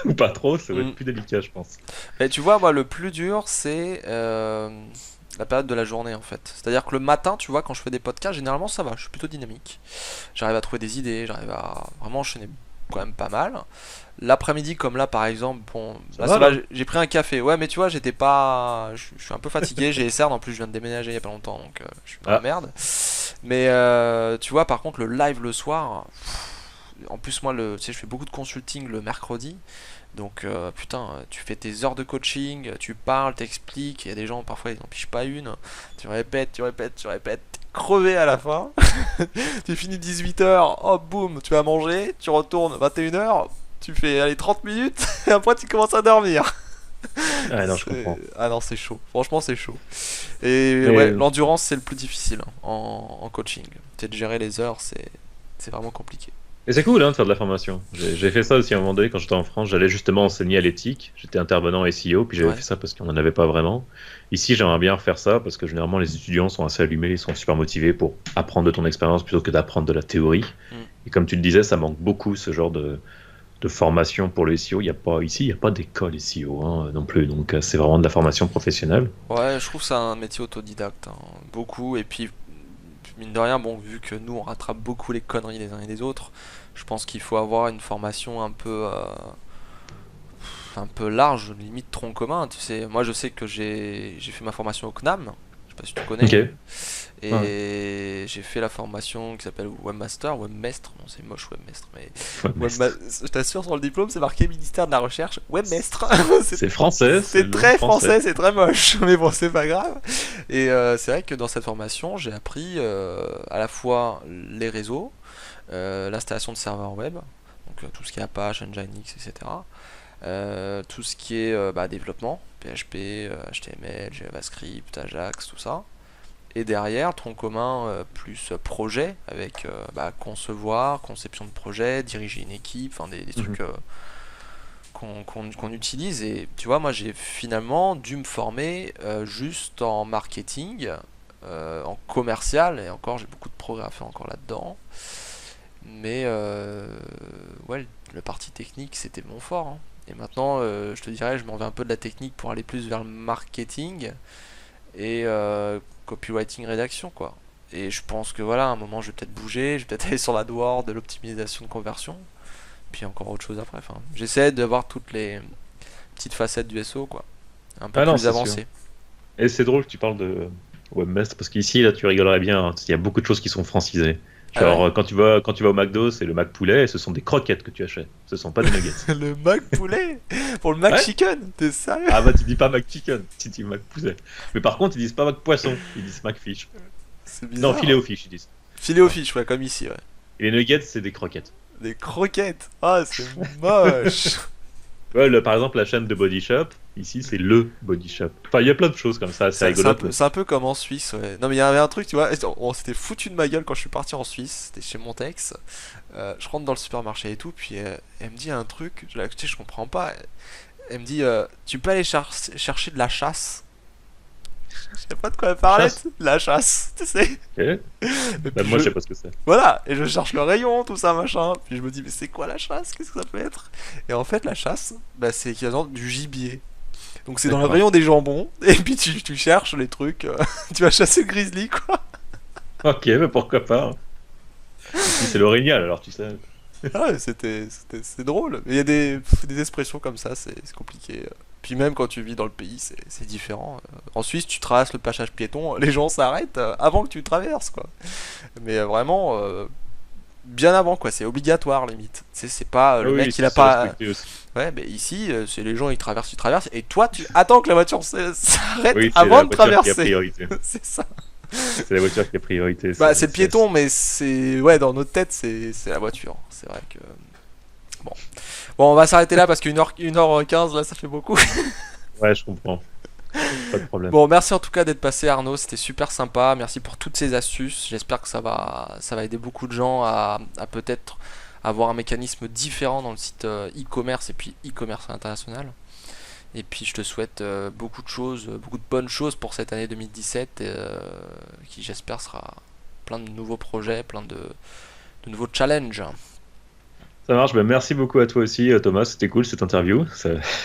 ou pas trop, ça va Mm. être plus délicat, je pense. Mais tu vois, moi, le plus dur, c'est la période de la journée, en fait. C'est-à-dire que le matin, tu vois, quand je fais des podcasts, généralement, ça va, je suis plutôt dynamique. J'arrive à trouver des idées, j'arrive à vraiment enchaîner quand même pas mal. L'après-midi, comme là, par exemple, bon, Ça là, va, ça va, là? j'ai pris un café. Ouais, mais tu vois, j'étais pas. Je suis un peu fatigué, j'ai SR, en plus, je viens de déménager il y a pas longtemps, donc je suis dans la Ah, merde. Mais tu vois, par contre, le live le soir. En plus, moi, tu sais, je fais beaucoup de consulting le mercredi. Donc, putain, tu fais tes heures de coaching, tu parles, t'expliques. Il y a des gens, parfois, ils n'en pichent pas une. Tu répètes, tu répètes, tu répètes. T'es crevé à la fin. Tu finis 18h, hop, boum, tu vas manger. Tu retournes 21h. Tu fais, allez, 30 minutes. Et après, tu commences à dormir. ouais, non, je comprends. Ah non, c'est chaud. Franchement, c'est chaud. Et ouais, Mais l'endurance, c'est le plus difficile hein, en coaching. C'est de gérer les heures, c'est vraiment compliqué. Et c'est cool hein, de faire de la formation. J'ai fait ça aussi à un moment donné quand j'étais en France. J'allais justement enseigner à l'éthique. J'étais intervenant SEO, puis j'avais Ouais. fait ça parce qu'on n'en avait pas vraiment. Ici, j'aimerais bien refaire ça parce que généralement les étudiants sont assez allumés, ils sont super motivés pour apprendre de ton expérience plutôt que d'apprendre de la théorie. Mm. Et comme tu le disais, ça manque beaucoup ce genre de formation pour le SEO. Il y a pas, ici, il n'y a pas d'école SEO hein, non plus. Donc c'est vraiment de la formation professionnelle. Ouais, je trouve ça un métier autodidacte, hein, beaucoup. Et puis, mine de rien, bon, vu que nous on rattrape beaucoup les conneries des uns et des autres, je pense qu'il faut avoir une formation un peu large, limite tronc commun. Tu sais, moi je sais que j'ai fait ma formation au CNAM, je sais pas si tu Ok. connais, Ouais. et j'ai fait la formation qui s'appelle Webmaster, Webmestre, non c'est moche Webmestre, mais Ouais, mais je t'assure sur le diplôme c'est marqué ministère de la Recherche, Webmestre. c'est c'est français, c'est c'est le nom très français. français, c'est très moche, mais bon, c'est pas grave. Et c'est vrai que dans cette formation, j'ai appris à la fois les réseaux, l'installation de serveurs web, donc tout ce qui est Apache, Nginx, etc. Tout ce qui est développement, PHP, HTML, JavaScript, Ajax, tout ça. Et derrière, tronc commun plus projet, avec concevoir, conception de projet, diriger une équipe, enfin des Mhm. trucs qu'on utilise. Et tu vois, moi j'ai finalement dû me former juste en marketing, en commercial, et encore j'ai beaucoup de progrès à faire encore là-dedans. Mais ouais, le parti technique c'était mon fort, hein. Et maintenant, je te dirais, je m'en vais un peu de la technique pour aller plus vers le marketing et copywriting rédaction, quoi. Et je pense que voilà, à un moment je vais peut-être bouger, je vais peut-être aller sur la Word, de l'optimisation de conversion, puis encore autre chose après. Enfin, j'essaie d'avoir toutes les petites facettes du SEO, quoi. Un peu Ah non, plus c'est sûr. avancé. Et c'est drôle que tu parles de webmaster parce qu'ici, là, tu rigolerais bien. Hein. Il y a beaucoup de choses qui sont francisées. Ah ouais. Genre, quand tu vas au McDo, c'est le Mac poulet et ce sont des croquettes que tu achètes. Ce sont pas des nuggets. Le Mac poulet pour le Mac Ouais? chicken, t'es sérieux? Ah bah, tu dis pas Mac chicken, tu dis Mac poulet. Mais par contre, ils disent pas Mac poisson, ils disent Mac fish. C'est Non, bizarre, filet hein. au fish, ils disent. Filet au Ouais. fish, ouais, comme ici, ouais. Et les nuggets, c'est des croquettes. Des croquettes. Ah, c'est moche. Ouais, par exemple, la chaîne de Body Shop, ici, c'est le Body Shop. Enfin, il y a plein de choses comme ça, c'est rigolote. Mais... C'est un peu comme en Suisse, ouais. Non, mais il y avait un truc, tu vois, on s'était foutu de ma gueule quand je suis parti en Suisse, c'était chez Montex. Je rentre dans le supermarché et tout, puis elle me dit un truc, tu sais, je comprends pas. Elle me dit, tu peux aller chercher de la chasse. Je sais pas de quoi elle parlait, Chasse. la chasse, tu sais. Ok. Et Bah, puis moi, je sais pas ce que c'est. voilà, et je cherche le rayon, tout ça, machin. Puis je me dis, mais c'est quoi la chasse? Qu'est-ce que ça peut être? Et en fait, la chasse, bah, c'est équivalent du gibier. Donc c'est dans le D'accord. rayon des jambons, et puis tu cherches les trucs, tu vas chasser le grizzly, quoi. Ok, mais pourquoi pas. Hein. Ici, c'est l'orignal, alors tu sais. Ah ouais, c'est drôle. Mais il y a des expressions comme ça, c'est compliqué. Puis même quand tu vis dans le pays, c'est différent. En Suisse, tu traverses le passage piéton, les gens s'arrêtent avant que tu traverses, quoi. Mais vraiment, bien avant, quoi. C'est obligatoire, limite. C'est pas Ah le oui, mec, il ça a c'est pas. respecté aussi. Ouais, mais ici, c'est les gens, ils traversent, et toi, tu attends que la voiture s'arrête Oui, c'est avant la de voiture qui a traverser. priorité. C'est ça. C'est la voiture qui a priorité. Bah, c'est le piéton, mais c'est. Ouais, dans notre tête, c'est la voiture. C'est vrai que. Bon. Bon, on va s'arrêter là parce qu'1h15, là, ça fait beaucoup. Ouais, je comprends. Pas de problème. Bon, merci en tout cas d'être passé, Arnaud. C'était super sympa. Merci pour toutes ces astuces. J'espère que ça va aider beaucoup de gens à peut-être avoir un mécanisme différent dans le site e-commerce et puis e-commerce international. Et puis je te souhaite beaucoup de choses, beaucoup de bonnes choses pour cette année 2017 qui j'espère sera plein de nouveaux projets, plein de nouveaux challenges. Ça marche. Ben, merci beaucoup à toi aussi, Thomas. C'était cool cette interview.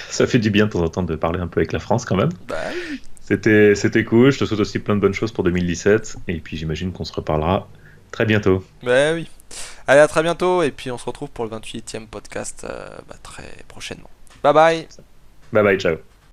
Ça fait du bien de temps en temps de parler un peu avec la France quand même. Bah oui. C'était cool. Je te souhaite aussi plein de bonnes choses pour 2017. Et puis j'imagine qu'on se reparlera très bientôt. Bah oui. Allez, à très bientôt et puis on se retrouve pour le 28e podcast très prochainement. Bye bye. Bye bye, ciao.